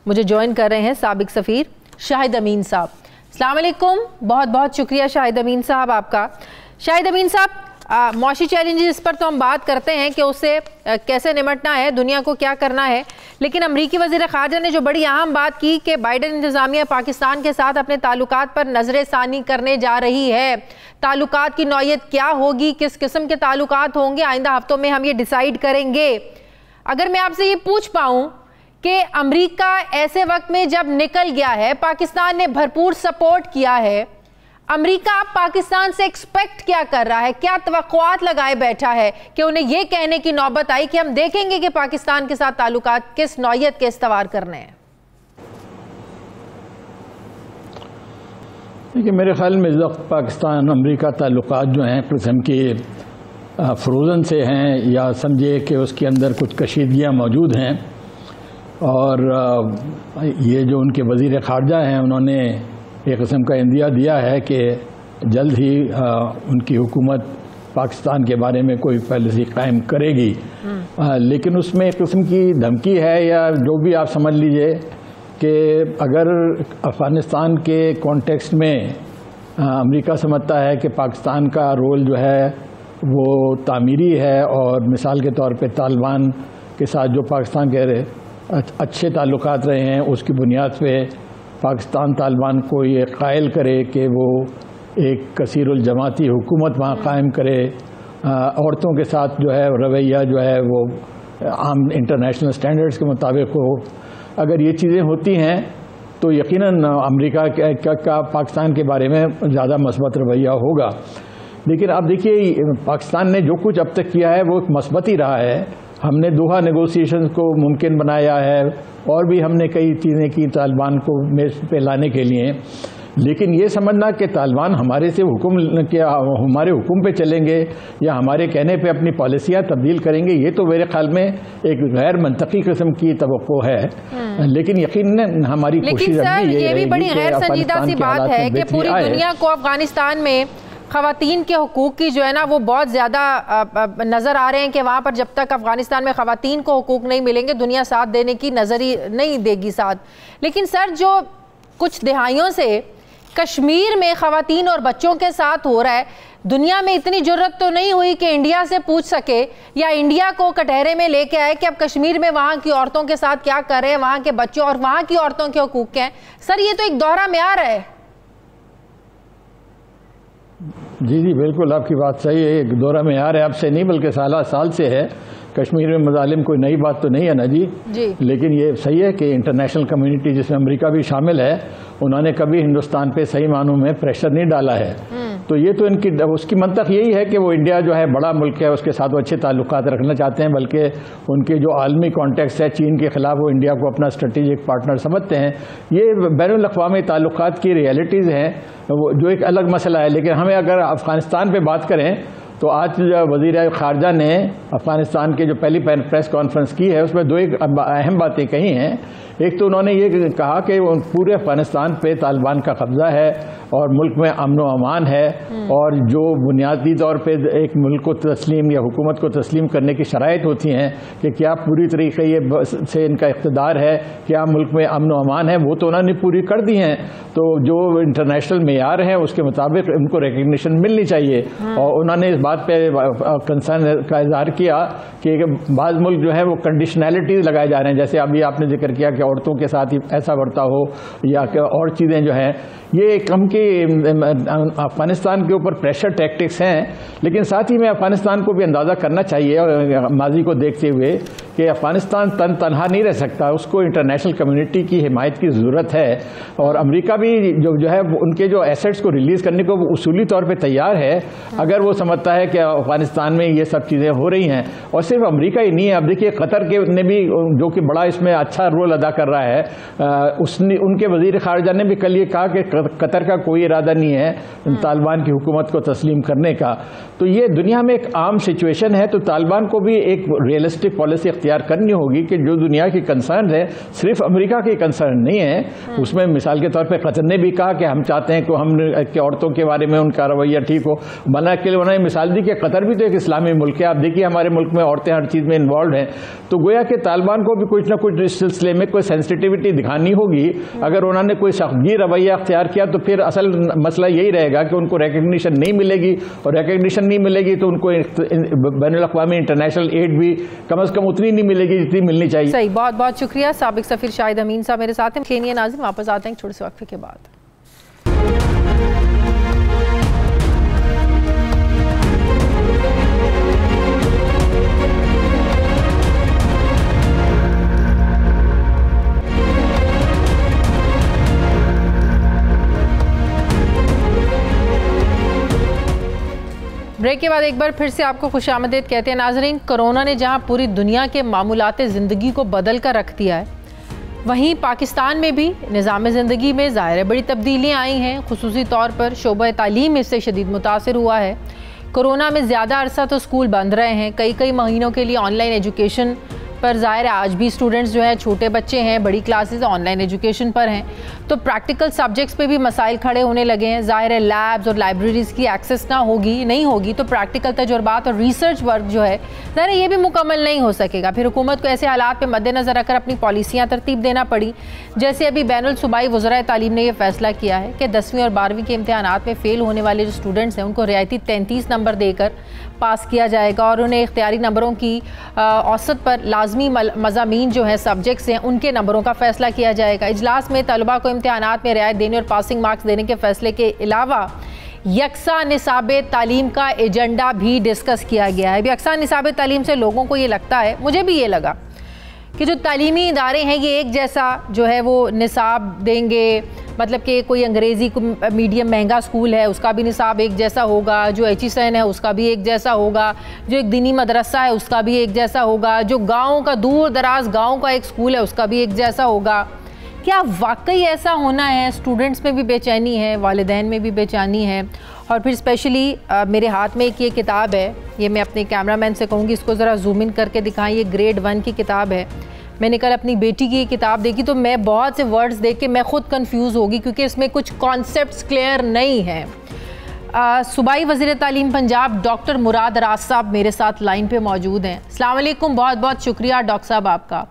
मुझे ज्वाइन कर रहे हैं साबिक सफ़ीर शाहिद अमीन साहब। अस्सलाम वालेकुम, बहुत बहुत शुक्रिया शाहिद अमीन साहब आपका। शाहिद अमीन साहब, मौशी चैलेंजेस पर तो हम बात करते हैं कि उससे कैसे निपटना है, दुनिया को क्या करना है, लेकिन अमरीकी वज़ीर ख़ारजा ने जो बड़ी अहम बात की कि बाइडन इंतज़ामिया पाकिस्तान के साथ अपने ताल्लुकात पर नज़रसानी करने जा रही है। ताल्लुकात की नौयत क्या होगी, किस किस्म के ताल्लुकात होंगे, आइंदा हफ्तों में हम ये डिसाइड करेंगे। अगर मैं आपसे ये पूछ पाऊँ कि अमरीका ऐसे वक्त में जब निकल गया है, पाकिस्तान ने भरपूर सपोर्ट किया है, अमेरिका पाकिस्तान से एक्सपेक्ट क्या कर रहा है, क्या तवक्कुआत लगाए बैठा है कि उन्हें यह कहने की नौबत आई कि हम देखेंगे कि पाकिस्तान के साथ ताल्लुकात किस नौयत के इस्तवार करने हैं? देखिए, मेरे ख्याल में इस वक्त पाकिस्तान अमेरिका ताल्लुकात जो हैं किस्म के फ्रोज़न से हैं, या समझिए कि उसके अंदर कुछ कशीदगियाँ मौजूद हैं। और ये जो उनके वज़ीर ख़ारजा हैं उन्होंने एक किस्म का इंदिया दिया है कि जल्द ही उनकी हुकूमत पाकिस्तान के बारे में कोई पॉलिसी कायम करेगी, लेकिन उसमें एक किस्म की धमकी है, या जो भी आप समझ लीजिए कि अगर अफ़गानिस्तान के कॉन्टेक्स्ट में अमेरिका समझता है कि पाकिस्तान का रोल जो है वो तामीरी है और मिसाल के तौर पे तालिबान के साथ जो पाकिस्तान के अच्छे ताल्लुकात रहे हैं उसकी बुनियाद पे पाकिस्तान तालिबान को ये कायल करे कि वो एक कसीरुल जमाती हुकूमत वहाँ कायम करे, औरतों के साथ जो है रवैया जो है वो आम इंटरनेशनल स्टैंडर्ड्स के मुताबिक हो। अगर ये चीज़ें होती हैं तो यकीनन अमेरिका का पाकिस्तान के बारे में ज़्यादा मस्बत रवैया होगा। लेकिन अब देखिए, पाकिस्तान ने जो कुछ अब तक किया है वो मस्बत ही रहा है। हमने दोहा नेगोशिएशंस को मुमकिन बनाया है और भी हमने कई चीज़ें की तालिबान को मेज़ पे लाने के लिए, लेकिन ये समझना कि तालिबान हमारे से हमारे हुक्म पे चलेंगे या हमारे कहने पे अपनी पॉलिसियाँ तब्दील करेंगे, ये तो मेरे ख्याल में एक गैर मंतकी किस्म की तवक्को है। लेकिन यकीनन हमारी कोशिश ये भी बड़ी गैर संजीदा सी बात है कि पूरी दुनिया को अफगानिस्तान में ख़वातीन के हुकूक की जो है ना वो बहुत ज़्यादा नज़र आ रहे हैं कि वहाँ पर जब तक अफ़गानिस्तान में ख़वातीन को हुकूक नहीं मिलेंगे दुनिया साथ देने की नज़र ही नहीं देगी साथ। लेकिन सर, जो कुछ दिहाइयों से कश्मीर में ख़वातीन और बच्चों के साथ हो रहा है, दुनिया में इतनी ज़रूरत तो नहीं हुई कि इंडिया से पूछ सके या इंडिया को कटहरे में लेके आए कि अब कश्मीर में वहाँ की औरतों के साथ क्या कर रहे हैं, वहाँ के बच्चों और वहाँ की औरतों के हुकूक क्या हैं। सर, ये तो एक दौरा में आ रहा है। जी जी बिल्कुल, आपकी बात सही है। एक दौरा में आ रहा है, अब से नहीं बल्कि साल से है। कश्मीर में मजालिम कोई नई बात तो नहीं है ना जी, लेकिन ये सही है कि इंटरनेशनल कम्युनिटी जिसमें अमेरिका भी शामिल है उन्होंने कभी हिंदुस्तान पे सही मानों में प्रेशर नहीं डाला है। तो ये तो उसकी मंतक यही है कि वो इंडिया जो है बड़ा मुल्क है, उसके साथ वो अच्छे ताल्लुकात रखना चाहते हैं, बल्कि उनके जो आलमी कॉन्टेक्स्ट है चीन के ख़िलाफ़ वो इंडिया को अपना स्ट्रेटेजिक पार्टनर समझते हैं। ये बैनुल अक़वामी ताल्लुकात की रियलिटीज़ हैं, जो एक अलग मसला है। लेकिन हमें अगर अफ़गानिस्तान पर बात करें तो आज वज़ीर ख़ारजा ने अफ़गानिस्तान के जो पहली प्रेस कॉन्फ्रेंस की है उसमें दो एक अहम बातें कही हैं। एक तो उन्होंने ये कहा कि पूरे अफ़गानिस्तान पे तालिबान का कब्ज़ा है, और मुल्क में अमन व अमान है और जो बुनियादी तौर पे एक मुल्क को तस्लीम या हुकूमत को तस्लीम करने की शराइत होती हैं कि क्या पूरी तरीके से इनका इक़्तिदार है, क्या मुल्क में अमन व अमान है, वो तो उन्होंने पूरी कर दी हैं। तो जो इंटरनेशनल मेयार है उसके मुताबिक उनको रिकग्निशन मिलनी चाहिए। और उन्होंने इस बात पे कंसर्न का इजहार किया कि बाज़ मुल्क जो है वो कंडीशनैलिटी लगाए जा रहे हैं, जैसे अभी आपने जिक्र किया कि औरतों के साथ ही ऐसा बर्ताव हो या और चीज़ें जो हैं, ये कम की अफगानिस्तान के ऊपर प्रेशर टैक्टिक्स हैं। लेकिन साथ ही में अफगानिस्तान को भी अंदाज़ा करना चाहिए माजी को देखते हुए कि अफगानिस्तान तनहा नहीं रह सकता, उसको इंटरनेशनल कम्युनिटी की हिमायत की ज़रूरत है। और अमेरिका भी जो है उनके जो एसेट्स को रिलीज़ करने को उसूली तौर पे तैयार है, अगर वो समझता है कि अफगानिस्तान में ये सब चीज़ें हो रही हैं। और सिर्फ अमेरिका ही नहीं है, अब देखिए कतर के ने भी, जो कि बड़ा इसमें अच्छा रोल अदा कर रहा है, उसने उनके वज़ीर ख़ारजा ने भी कल ये कहा कि कतर का कोई इरादा नहीं है तालिबान की हुकूमत को तस्लीम करने का। तो ये दुनिया में एक आम सिचुएशन है। तो तालिबान को भी एक रियलिस्टिक पॉलिसी इख्तियार करनी होगी कि जो दुनिया की कंसर्न है सिर्फ अमेरिका की कंसर्न नहीं है। उसमें मिसाल के तौर पे कतर ने भी कहा कि हम चाहते हैं कि हम कि औरतों के बारे में उनका रवैया ठीक हो। बना के लिए उन्होंने मिसाल दी कि कतर भी तो एक इस्लामी मुल्क है, आप देखिए हमारे मुल्क में औरतें हर चीज़ में इन्वॉल्व हैं। तो गोया कि तालिबान को भी कुछ ना कुछ इस सिलसिले में कोई सेंसिटिविटी दिखानी होगी। अगर उन्होंने कोई सख्तगी रवैया अख्तियार किया तो फिर असल मसला यही रहेगा कि उनको रिकग्निशन नहीं मिलेगी, और रिकग्निशन नहीं मिलेगी तो उनको बैनुल-अक़वामी इंटरनेशनल एड भी कम से कम उतनी नहीं मिलेगी जितनी मिलनी चाहिए। सही, बहुत बहुत शुक्रिया। साबिक सफीर शाहिद अमीन साहब मेरे साथ हैं। केनिया नाज़रीन, वापस आते हैं छोटे से वक्फे के बाद। ब्रेक के बाद एक बार फिर से आपको खुशामदीद कहते हैं। नाजरीन, कोरोना ने जहां पूरी दुनिया के मामूलाते ज़िंदगी को बदल कर रख दिया है, वहीं पाकिस्तान में भी निज़ाम ज़िंदगी में ज़ाहिर बड़ी तब्दीलियाँ आई हैं। खुसूसी तौर पर शोबा तालीम इससे शदीद मुतासिर हुआ है। कोरोना में ज़्यादा अरसा तो स्कूल बंद रहे हैं, कई महीनों के लिए ऑनलाइन एजुकेशन पर ज़ाहिर है आज भी स्टूडेंट्स जो हैं, छोटे बच्चे हैं, बड़ी क्लासेस ऑनलाइन एजुकेशन पर हैं, तो प्रैक्टिकल सब्जेक्ट्स पे भी मसाइल खड़े होने लगे हैं। ज़ाहिर है लैब्स और लाइब्रेरीज़ की एक्सेस नहीं होगी तो प्रैक्टिकल तजुर्बात और रिसर्च वर्क जो है ज़ाहिर है ये भी मुकम्मल नहीं हो सकेगा। फिर हुकूमत को ऐसे हालात पे मद्देनज़र रखकर अपनी पॉलिसियाँ तरतीब देना पड़ी। जैसे अभी बैनुल सूबाई वज़राए तालीम ने यह फैसला किया है कि 10वीं और 12वीं के इम्तहानात में फ़ेल होने वाले जो स्टूडेंट्स हैं उनको रियायती 33 नंबर देकर पास किया जाएगा और उन्हें इख्तियारी नंबरों की औसत पर लाजमी मज़ामीन जो है सब्जेक्ट्स हैं उनके नंबरों का फ़ैसला किया जाएगा। इजलास में तलबा को इम्तहानात में रियायत देने और पासिंग मार्क्स देने के फ़ैसले के अलावा यकसा निसाबे तालीम का एजेंडा भी डिस्कस किया गया है। यकसा निसाबे तालीम से लोगों को ये लगता है, मुझे भी ये लगा कि जो तालीमी इदारे हैं ये एक जैसा जो है वो निसाब देंगे, मतलब कि कोई अंग्रेज़ी मीडियम महंगा स्कूल है उसका भी निसाब एक जैसा होगा, जो HSN है उसका भी एक जैसा होगा, जो एक दीनी मदरसा है उसका भी एक जैसा होगा, जो गाँव का दूर दराज गाँव का एक स्कूल है उसका भी एक जैसा होगा। क्या वाकई ऐसा होना है? स्टूडेंट्स में भी बेचैनी है, वालिदैन में भी बेचैनी है। और फिर स्पेशली मेरे हाथ में एक ये किताब है, ये मैं अपने कैमरामैन से कहूँगी इसको ज़रा जूम इन करके दिखाएं। ये ग्रेड 1 की किताब है। मैंने कल अपनी बेटी की ये किताब देखी तो मैं बहुत से वर्ड्स देख के मैं ख़ुद कंफ्यूज होगी क्योंकि इसमें कुछ कॉन्सेप्ट्स क्लियर नहीं हैं। सूबाई वज़ीर तालीम पंजाब डॉक्टर मुराद राज साहब मेरे साथ लाइन पे मौजूद हैं। अस्सलाम वालेकुम, बहुत बहुत शुक्रिया डॉक्टर साहब आपका।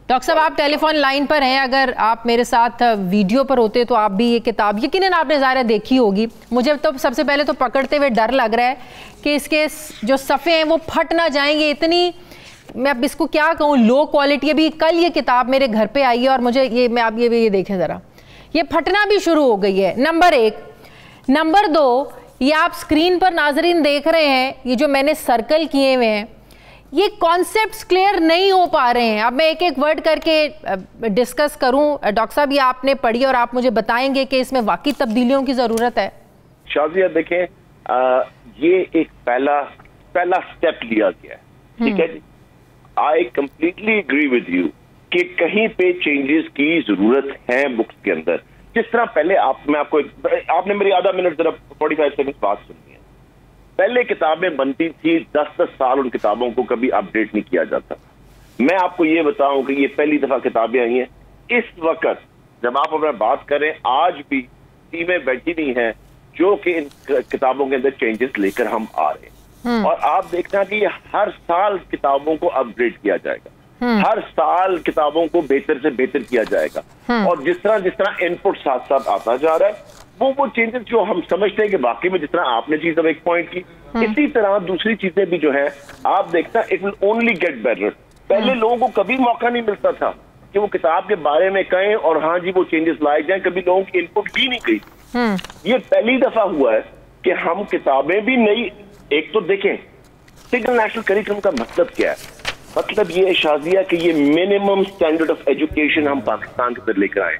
डॉक्टर साहब आप टेलीफोन लाइन पर हैं, अगर आप मेरे साथ वीडियो पर होते तो आप भी ये किताब यकीनन आपने ज़ाहिर देखी होगी। मुझे तो सबसे पहले तो पकड़ते हुए डर लग रहा है कि इसके जो सफ़े हैं वो फट ना जाएंगे, इतनी मैं अब इसको क्या कहूँ लो क्वालिटी। अभी कल ये किताब मेरे घर पे आई है और मुझे ये मैं आप ये देखें ज़रा, ये फटना भी शुरू हो गई है। नंबर 1। नंबर 2, ये आप स्क्रीन पर नाजरीन देख रहे हैं, ये जो मैंने सर्कल किए हुए हैं ये कॉन्सेप्ट्स क्लियर नहीं हो पा रहे हैं। अब मैं एक एक वर्ड करके डिस्कस करूं। डॉक्टर साहब ये आपने पढ़ी और आप मुझे बताएंगे कि इसमें वाकई तब्दीलियों की ज़रूरत है। शाजिया देखें, ये एक पहला स्टेप लिया गया है, ठीक है जी। I completely agree with you कि कहीं पे चेंजेस की जरूरत है बुक्स के अंदर। जिस तरह पहले आपने मेरी आधा मिनट जरा 45 सेकंड बात सुनी है। पहले किताबें बनती थी, 10-10 साल उन किताबों को कभी अपडेट नहीं किया जाता। मैं आपको ये बताऊं कि ये पहली दफा किताबें आई हैं। इस वक्त जब आप अपना बात करें, आज भी टीमें बैठी नहीं हैं जो कि इन किताबों के अंदर चेंजेस लेकर हम आ रहे हैं। और आप देखना कि हर साल किताबों को अपग्रेड किया जाएगा, हर साल किताबों को बेहतर से बेहतर किया जाएगा। और जिस तरह इनपुट साथ साथ आता जा रहा है वो चेंजेस जो हम समझते हैं कि बाकी में जिस तरह आपने चीज अब एक पॉइंट की, इसी तरह दूसरी चीजें भी जो है आप देखना it will only get better. पहले लोगों को कभी मौका नहीं मिलता था कि वो किताब के बारे में कहें और हाँ जी वो चेंजेस लाए जाएं, कभी लोगों की इनपुट भी नहीं गई। ये पहली दफा हुआ है कि हम किताबें भी नई, एक तो देखें सिंगल नेशनल करिकुलम का मतलब क्या है, मतलब ये शाजिया कि ये मिनिमम स्टैंडर्ड ऑफ एजुकेशन हम पाकिस्तान के अंदर लेकर आए।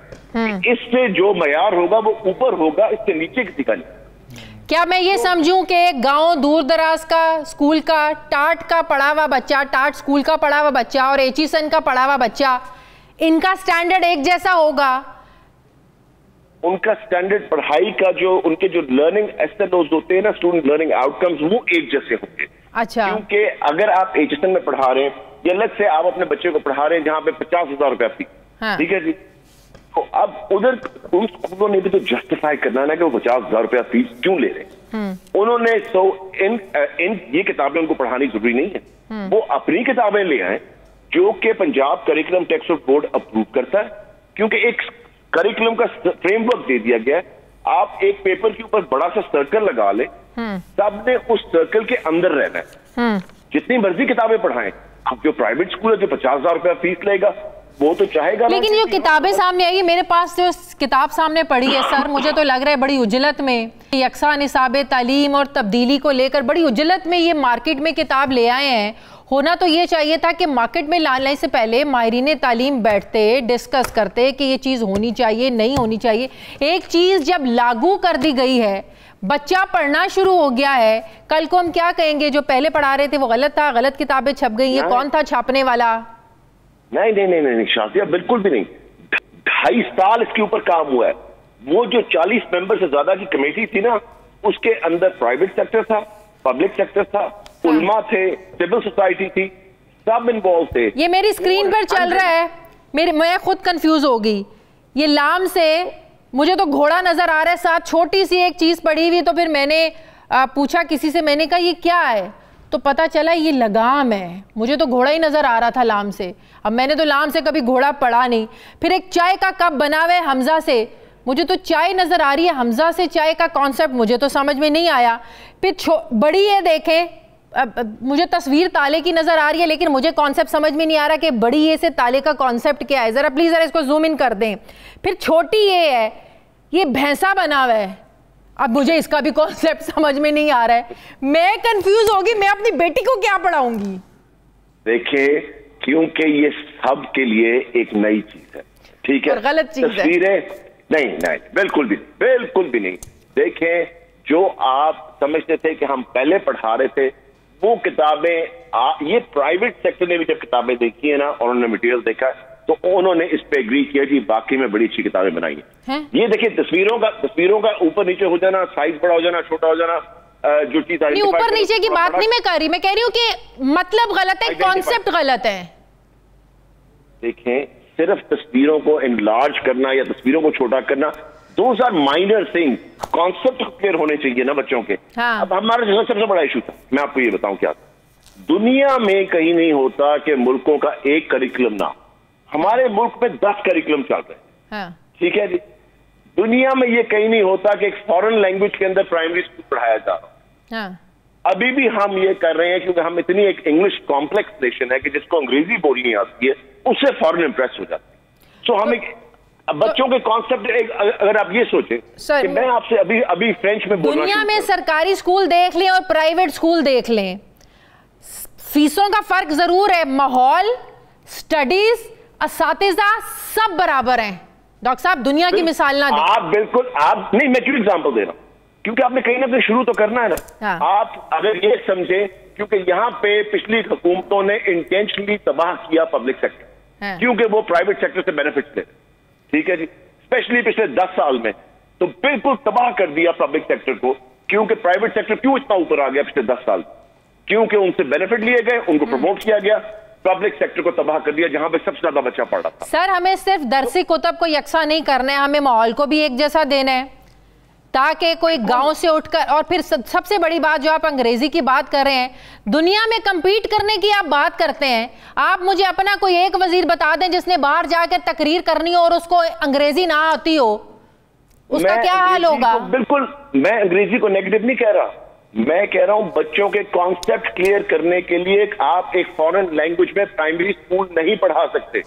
इससे जो मयार होगा वो ऊपर होगा, इससे नीचे किसी का नहीं। क्या मैं ये समझूं कि गांव दूर दराज का स्कूल का टाट का पढ़ा हुआ बच्चा, टाट स्कूल का पढ़ा हुआ बच्चा और एचईसन का पढ़ा हुआ बच्चा, इनका स्टैंडर्ड एक जैसा होगा? उनका स्टैंडर्ड पढ़ाई का जो उनके जो लर्निंग एसएलओज होते हैं ना, स्टूडेंट लर्निंग आउटकम्स, वो एक जैसे होंगे। अच्छा। क्योंकि अगर आप एचएसएन में पढ़ा रहे हैं या अलग से आप अपने बच्चे को पढ़ा रहे हैं जहां पे 50,000 रुपया फीस, ठीक है जी, तो अब उधर उन स्कूलों ने भी तो जस्टिफाई करना ना कि वो 50,000 रुपया फीस क्यों ले रहे हैं। उन्होंने इन ये किताबें उनको पढ़ानी जरूरी नहीं है, वो अपनी किताबें ले आए जो कि Punjab curriculum text board approve करता है। क्योंकि एक करिकुलम का फ्रेमवर्क दे दिया गया है, आप एक पेपर के ऊपर बड़ा सा सर्कल लगा ले, सबने उस सर्कल के अंदर रहना है, जितनी मर्जी किताबें पढ़ाएं। अब जो प्राइवेट स्कूल है जो 50,000 रुपया फीस लेगा वो तो चाहेगा, लेकिन जो किताबें सामने आई, मेरे पास जो किताब सामने पड़ी है सर, मुझे तो लग रहा है बड़ी उजलत में यकसा निसाब तालीम और तब्दीली को लेकर बड़ी उजलत में ये मार्केट में किताब ले आए हैं। होना तो ये चाहिए था कि मार्केट में लाने से पहले माहिरीन तालीम बैठते, डिस्कस करते कि ये चीज़ होनी चाहिए नहीं होनी चाहिए। एक चीज़ जब लागू कर दी गई है, बच्चा पढ़ना शुरू हो गया है, कल को हम क्या कहेंगे जो पहले पढ़ा रहे थे वो गलत था, गलत किताबें छप गई, ये कौन था छापने वाला? नहीं नहीं नहीं नहीं शाजिया, बिल्कुल भी नहीं। 2.5 साल इसके ऊपर काम हुआ है। वो जो 40 मेंबर से ज्यादा की कमेटी थी ना, उसके अंदर प्राइवेट सेक्टर था, पब्लिक सेक्टर था, उलमा थे, सिविल सोसाइटी थी, सब इन्वॉल्व थे। ये मेरी स्क्रीन पर चल रहा है, मैं खुद कंफ्यूज हो गई। ये लाम से मुझे तो घोड़ा नजर आ रहा है, साथ छोटी सी एक चीज पड़ी हुई। तो फिर मैंने पूछा किसी से, मैंने कहा ये क्या है, तो पता चला ये लगाम है। मुझे तो घोड़ा ही नजर आ रहा था लाम से। अब मैंने तो लाम से कभी घोड़ा पढ़ा नहीं। फिर एक चाय का कप बना हुआ है हमजा से, मुझे तो चाय नजर आ रही है, हमजा से चाय का कॉन्सेप्ट मुझे तो समझ में नहीं आया। फिर बड़ी है, देखें मुझे तस्वीर ताले की नजर आ रही है, लेकिन मुझे कॉन्सेप्ट समझ में नहीं आ रहा कि बड़ी ये से ताले का कॉन्सेप्ट क्या है। जरा प्लीज जरा इसको जूम इन कर दें। फिर छोटी ये है, ये भैंसा बना हुआ है। अब मुझे इसका भी कॉन्सेप्ट समझ में नहीं आ रहा है, मैं कंफ्यूज होगी, मैं अपनी बेटी को क्या पढ़ाऊंगी? देखिए, क्योंकि ये सब के लिए एक नई चीज है, ठीक है, गलत चीज है। तस्वीरें नहीं, बिल्कुल भी नहीं। देखें, जो आप समझते थे कि हम पहले पढ़ा रहे थे वो किताबें, ये प्राइवेट सेक्टर ने भी जब किताबें देखी है ना और उन्होंने मटेरियल देखा तो उन्होंने इस पे एग्री किया कि बाकी में बड़ी अच्छी किताबें बनाई हैं। ये देखिए, तस्वीरों का ऊपर नीचे हो जाना, साइज बड़ा हो जाना, छोटा हो जाना, जो चीज ऊपर नीचे की बात नहीं मैं कर रही, मैं कह रही हूँ कि मतलब गलत है, कॉन्सेप्ट गलत है। देखें, सिर्फ तस्वीरों को एनलार्ज करना या तस्वीरों को छोटा करना, those are minor thing. Concept clear होने चाहिए ना बच्चों के। हाँ। अब हमारा जो सबसे बड़ा इशू था, मैं आपको ये बताऊं क्या था, दुनिया में कहीं नहीं होता कि मुल्कों का एक करिकुलम ना, हमारे मुल्क में 10 करिकुलम चल रहे हैं। हाँ। ठीक है जी, दुनिया में ये कहीं नहीं होता कि एक फॉरेन लैंग्वेज के अंदर प्राइमरी स्कूल पढ़ाया जा रहा। हाँ। अभी भी हम ये कर रहे हैं क्योंकि हम इतनी एक इंग्लिश कॉम्प्लेक्स नेशन है कि जिसको अंग्रेजी बोलनी आती है उससे फॉरेन इंप्रेस हो जाती है। सो हम एक बच्चों के कॉन्सेप्ट, अगर आप ये सोचें कि मैं आपसे अभी फ्रेंच में बोलना, दुनिया में सरकारी स्कूल देख लें और प्राइवेट स्कूल देख लें, फीसों का फर्क जरूर है, माहौल, स्टडीज, असातिज़ा सब बराबर हैं। डॉक्टर साहब, दुनिया की मिसाल ना दें। आप बिल्कुल, आप नहीं, मैं क्यों एग्जाम्पल दे रहा हूं, क्योंकि आपने कहीं ना कहीं शुरू तो करना है ना। हाँ। आप अगर ये समझे, क्योंकि यहां पे पिछली हुकूमतों ने इंटेंशनली तबाह किया पब्लिक सेक्टर। हाँ। क्योंकि वो प्राइवेट सेक्टर से बेनिफिट्स ले, ठीक है जी, स्पेशली पिछले 10 साल में तो बिल्कुल तबाह कर दिया पब्लिक सेक्टर को। क्योंकि प्राइवेट सेक्टर क्यों इतना ऊपर आ गया पिछले 10 साल? क्योंकि उनसे बेनिफिट लिए गए, उनको प्रमोट किया गया, पब्लिक सेक्टर को तबाह कर दिया जहां पे सबसे ज्यादा बच्चा पढ़ रहा था। सर, हमें सिर्फ दरसी कुतब को यकसा नहीं करना है, हमें माहौल को भी एक जैसा देना है। ताकि कोई गांव से उठकर, और फिर सबसे बड़ी बात जो आप अंग्रेजी की बात कर रहे हैं, दुनिया में compete करने की आप बात करते हैं, आप मुझे अपना कोई एक वजीर बता दें जिसने बाहर जाकर तकरीर करनी हो और उसको अंग्रेजी ना आती हो, उसका क्या हाल होगा? बिल्कुल, मैं अंग्रेजी को नेगेटिव नहीं कह रहा, मैं कह रहा हूं बच्चों के कॉन्सेप्ट क्लियर करने के लिए आप एक फॉरेन लैंग्वेज में प्राइमरी स्कूल नहीं पढ़ा सकते।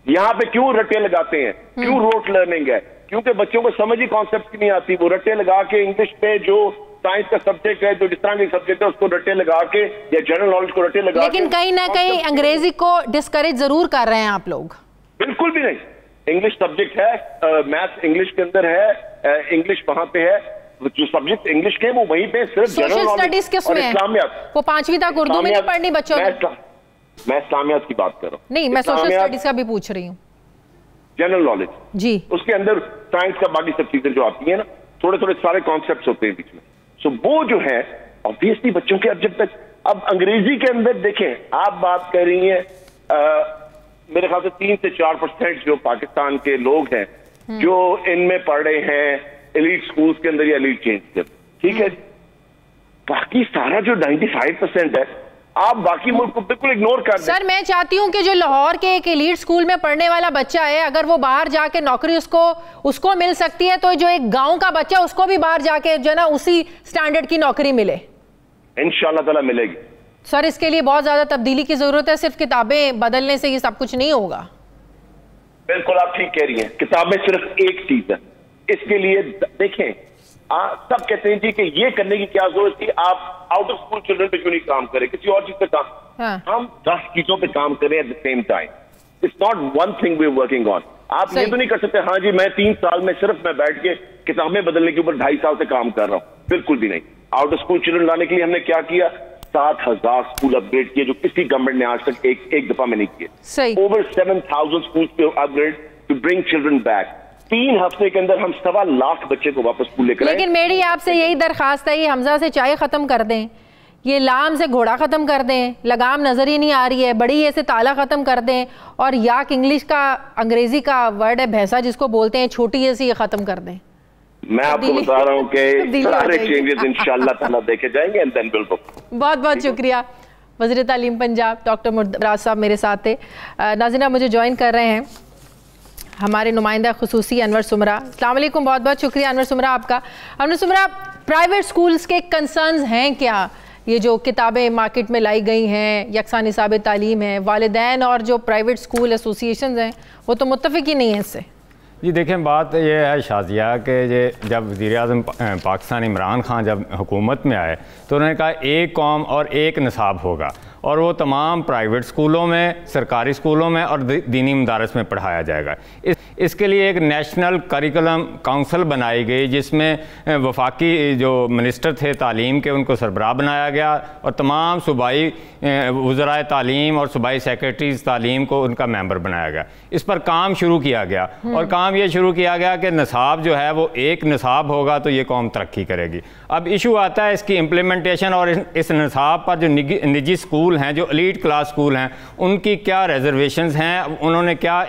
यहाँ पे क्यों रट्टे लगाते हैं, क्यों रोट लर्निंग है? क्योंकि बच्चों को समझ ही कॉन्सेप्ट की नहीं आती। वो रट्टे लगा के इंग्लिश पे जो साइंस का सब्जेक्ट है, जो जिस तरह का सब्जेक्ट है, उसको रट्टे लगा के या जनरल नॉलेज को रट्टे लगा, लेकिन कहीं ना कहीं अंग्रेजी को डिस्करेज जरूर कर रहे हैं आप लोग। बिल्कुल भी नहीं, इंग्लिश सब्जेक्ट है, मैथ इंग्लिश के अंदर है, इंग्लिश वहां पे है, जो सब्जेक्ट इंग्लिश के वो वहीं पे सिर्फ जनरल नॉलेज और इस्लामियात। वो 5वीं तक उर्दू में नहीं पढ़नी बच्चों को। मैं इस्लामियात की बात कर रहा हूँ, नहीं मैं सोशल स्टडीज का भी पूछ रही हूँ। जनरल नॉलेज जी, उसके अंदर साइंस का बाकी सब चीजें जो आती है ना, थोड़े थोड़े सारे कॉन्सेप्ट्स होते हैं बीच में। सो वो जो है ऑब्वियसली बच्चों के, अब जब तक अब अंग्रेजी के अंदर देखें, आप बात कर रही हैं मेरे ख्याल से 3 से 4% जो पाकिस्तान के लोग हैं जो इनमें पढ़ रहे हैं एलीट स्कूल्स के अंदर या एलीट चेंज के अंदर, ठीक है। बाकी सारा जो 95% है, आप बाकी मुल्क को बिल्कुल इग्नोर कर दें। सर मैं चाहती हूं कि जो लाहौर के एक एलीट स्कूल में पढ़ने वाला बच्चा है, अगर वो बाहर जाके नौकरी उसको मिल सकती है, तो जो एक गांव का बच्चा उसको भी बाहर जाके जो है ना उसी स्टैंडर्ड की नौकरी मिले, इंशाल्लाह ताला मिलेगी। सर इसके लिए बहुत ज्यादा तब्दीली की जरूरत है, सिर्फ किताबें बदलने से ये सब कुछ नहीं होगा। बिल्कुल आप ठीक कह रही हैं, किताबें सिर्फ एक चीज है। इसके लिए देखें, सब कहते हैं जी कि ये करने की क्या जरूरत थी, आप आउट ऑफ स्कूल चिल्ड्रन पे क्यों नहीं काम करें, किसी और चीज पे काम। हम 10 चीजों पे काम करें at the same time. It's not one thing we are working on. आप ये तो नहीं कर सकते हाँ जी मैं 3 साल में सिर्फ मैं बैठ के किताबें बदलने के ऊपर 2.5 साल से काम कर रहा हूँ, बिल्कुल भी नहीं। आउट ऑफ स्कूल चिल्ड्रन लाने के लिए हमने क्या किया, 7,000 स्कूल अपग्रेड किए, जो किसी गवर्नमेंट ने आज तक एक दफा में नहीं किए। Over 7,000 school upgrade to bring children back. 3 हफ्ते के अंदर हम 1.25 लाख बच्चे को वापस स्कूल लेकर आए। लेकिन मेरी आपसे यही दरखास्त है, ये हमजा से चाय खत्म कर दें, ये लाम से घोड़ा खत्म कर दें, लगाम नजर ही नहीं आ रही है, बड़ी ये से ताला खत्म कर दें, और याक इंग्लिश का अंग्रेजी का वर्ड है भैंसा जिसको बोलते हैं, छोटी जैसी ये खत्म कर दें। मैं आपको बता रहा हूँ कि सारे चेंजेस इंशाल्लाह ताला देखे जाएंगे एंड देन विल गो। बहुत बहुत शुक्रिया। वज़ीर तालीम पंजाब डॉक्टर मुर्तज़ा साहब मेरे साथ थे। नाज़रीन मुझे ज्वाइन कर रहे हैं हमारे नुमाइंदा खुसूसी अनवर सुमरा। अस्सलाम वालेकुम, बहुत बहुत शुक्रिया अनवर सुमरा आपका। अनवर सुमरा, प्राइवेट स्कूल्स के कंसर्न्स हैं क्या? ये जो किताबें मार्केट में लाई गई हैं, यकसा निसाब तालीम है, वालिदैन और जो प्राइवेट स्कूल एसोसिएशन हैं वो तो मुत्तफ़िक ही नहीं है इससे। जी देखें, बात यह है शाजिया कि ये जब वज़ीर-ए-आज़म पाकिस्तान इमरान खान जब हुकूमत में आए तो उन्होंने कहा एक कौम और एक निसाब होगा, और वो तमाम प्राइवेट स्कूलों में, सरकारी स्कूलों में और दीनी मदारस में पढ़ाया जाएगा। इसके लिए एक नेशनल करिकुलम काउंसिल बनाई गई जिसमें वफाकी जो मिनिस्टर थे तालीम के उनको सरबराह बनाया गया, और तमाम सूबाई वज़राए तालीम और सूबाई सेक्रेटरीज तालीम को उनका मेंबर बनाया गया। इस पर काम शुरू किया गया, और काम ये शुरू किया गया कि निसाब जो है वो एक निसाब होगा तो ये कौम तरक्की करेगी। अब इशू आता है इसकी इम्प्लीमेंटेशन, और इस निसाब पर जो निजी स्कूल हैं, जो एलीट क्लास स्कूल हैं, उनकी क्या रिजर्वेशंस हैं, उन्होंने क्या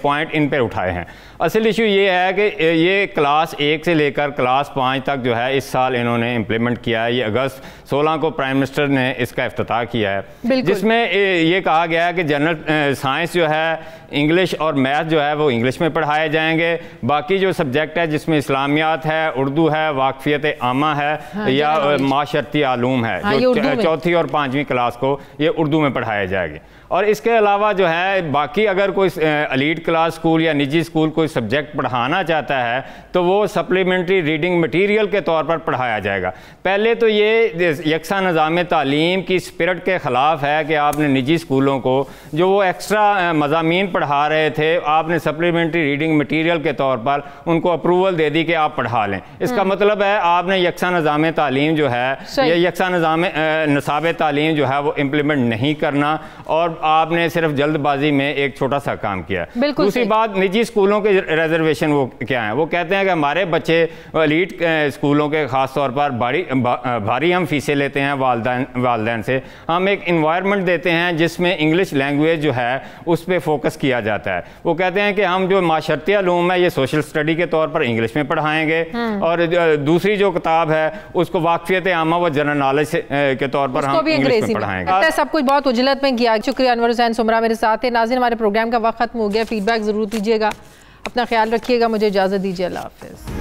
पॉइंट इन पर उठाए हैं। असल इशू ये है कि ये क्लास 1 से लेकर क्लास 5 तक जो है इस साल इन्होंने इम्प्लीमेंट किया है। ये अगस्त 16 को प्राइम मिनिस्टर ने इसका इफ्तिताह किया है, जिसमें ये कहा गया है कि जनरल साइंस जो है, इंग्लिश और मैथ जो है वो इंग्लिश में पढ़ाए जाएंगे। बाकी जो सब्जेक्ट है जिसमें इस्लामियात है, उर्दू है, वाकफियत आमा है या माशरती आलूम है, जो 4थी और 5वीं क्लास को ये उर्दू में पढ़ाए जाएंगे। और इसके अलावा जो है बाकी अगर कोई एलीट क्लास स्कूल या निजी स्कूल कोई सब्जेक्ट पढ़ाना चाहता है तो वो सप्लीमेंट्री रीडिंग मटेरियल के तौर पर पढ़ाया जाएगा। पहले तो ये यकसा निज़ाम तालीम की स्पिरिट के ख़िलाफ़ है कि आपने निजी स्कूलों को जो वो एक्स्ट्रा मज़ामीन पढ़ा रहे थे, आपने सप्लीमेंट्री रीडिंग मटेरियल के तौर पर उनको अप्रूवल दे दी कि आप पढ़ा लें। इसका मतलब है आपने यकसा निज़ाम तालीम जो है, या यकसा निज़ाम निसाब तालीम जो है वो इम्प्लीमेंट नहीं करना, और और आपने सिर्फ जल्दबाजी में एक छोटा सा काम किया। दूसरी बात, निजी स्कूलों के रिजर्वेशन वो क्या है, वो कहते हैं कि हमारे बच्चे एलीट स्कूलों के ख़ास तौर पर भारी हम फीसें लेते हैं वालदैन से। हम एक इन्वायरमेंट देते हैं जिसमें इंग्लिश लैंग्वेज जो है उस पर फोकस किया जाता है। वो कहते हैं कि हम जो माशरती उलूम है ये सोशल स्टडी के तौर पर इंग्लिश में पढ़ाएंगे, और दूसरी जो किताब है उसको वाकफियत आमा व जनरल नॉलेज के तौर पर हम इंग्लिश में पढ़ाएंगे। सब कुछ बहुत उजलत में किया। शुक्रिया। अनवर हुसैन सुमरा मेरे साथ है। नाज़रीन, हमारे प्रोग्राम का वक्त खत्म हो गया। फीडबैक ज़रूर दीजिएगा। अपना ख्याल रखिएगा। मुझे इजाज़त दीजिए। अल्लाह हाफ़िज़।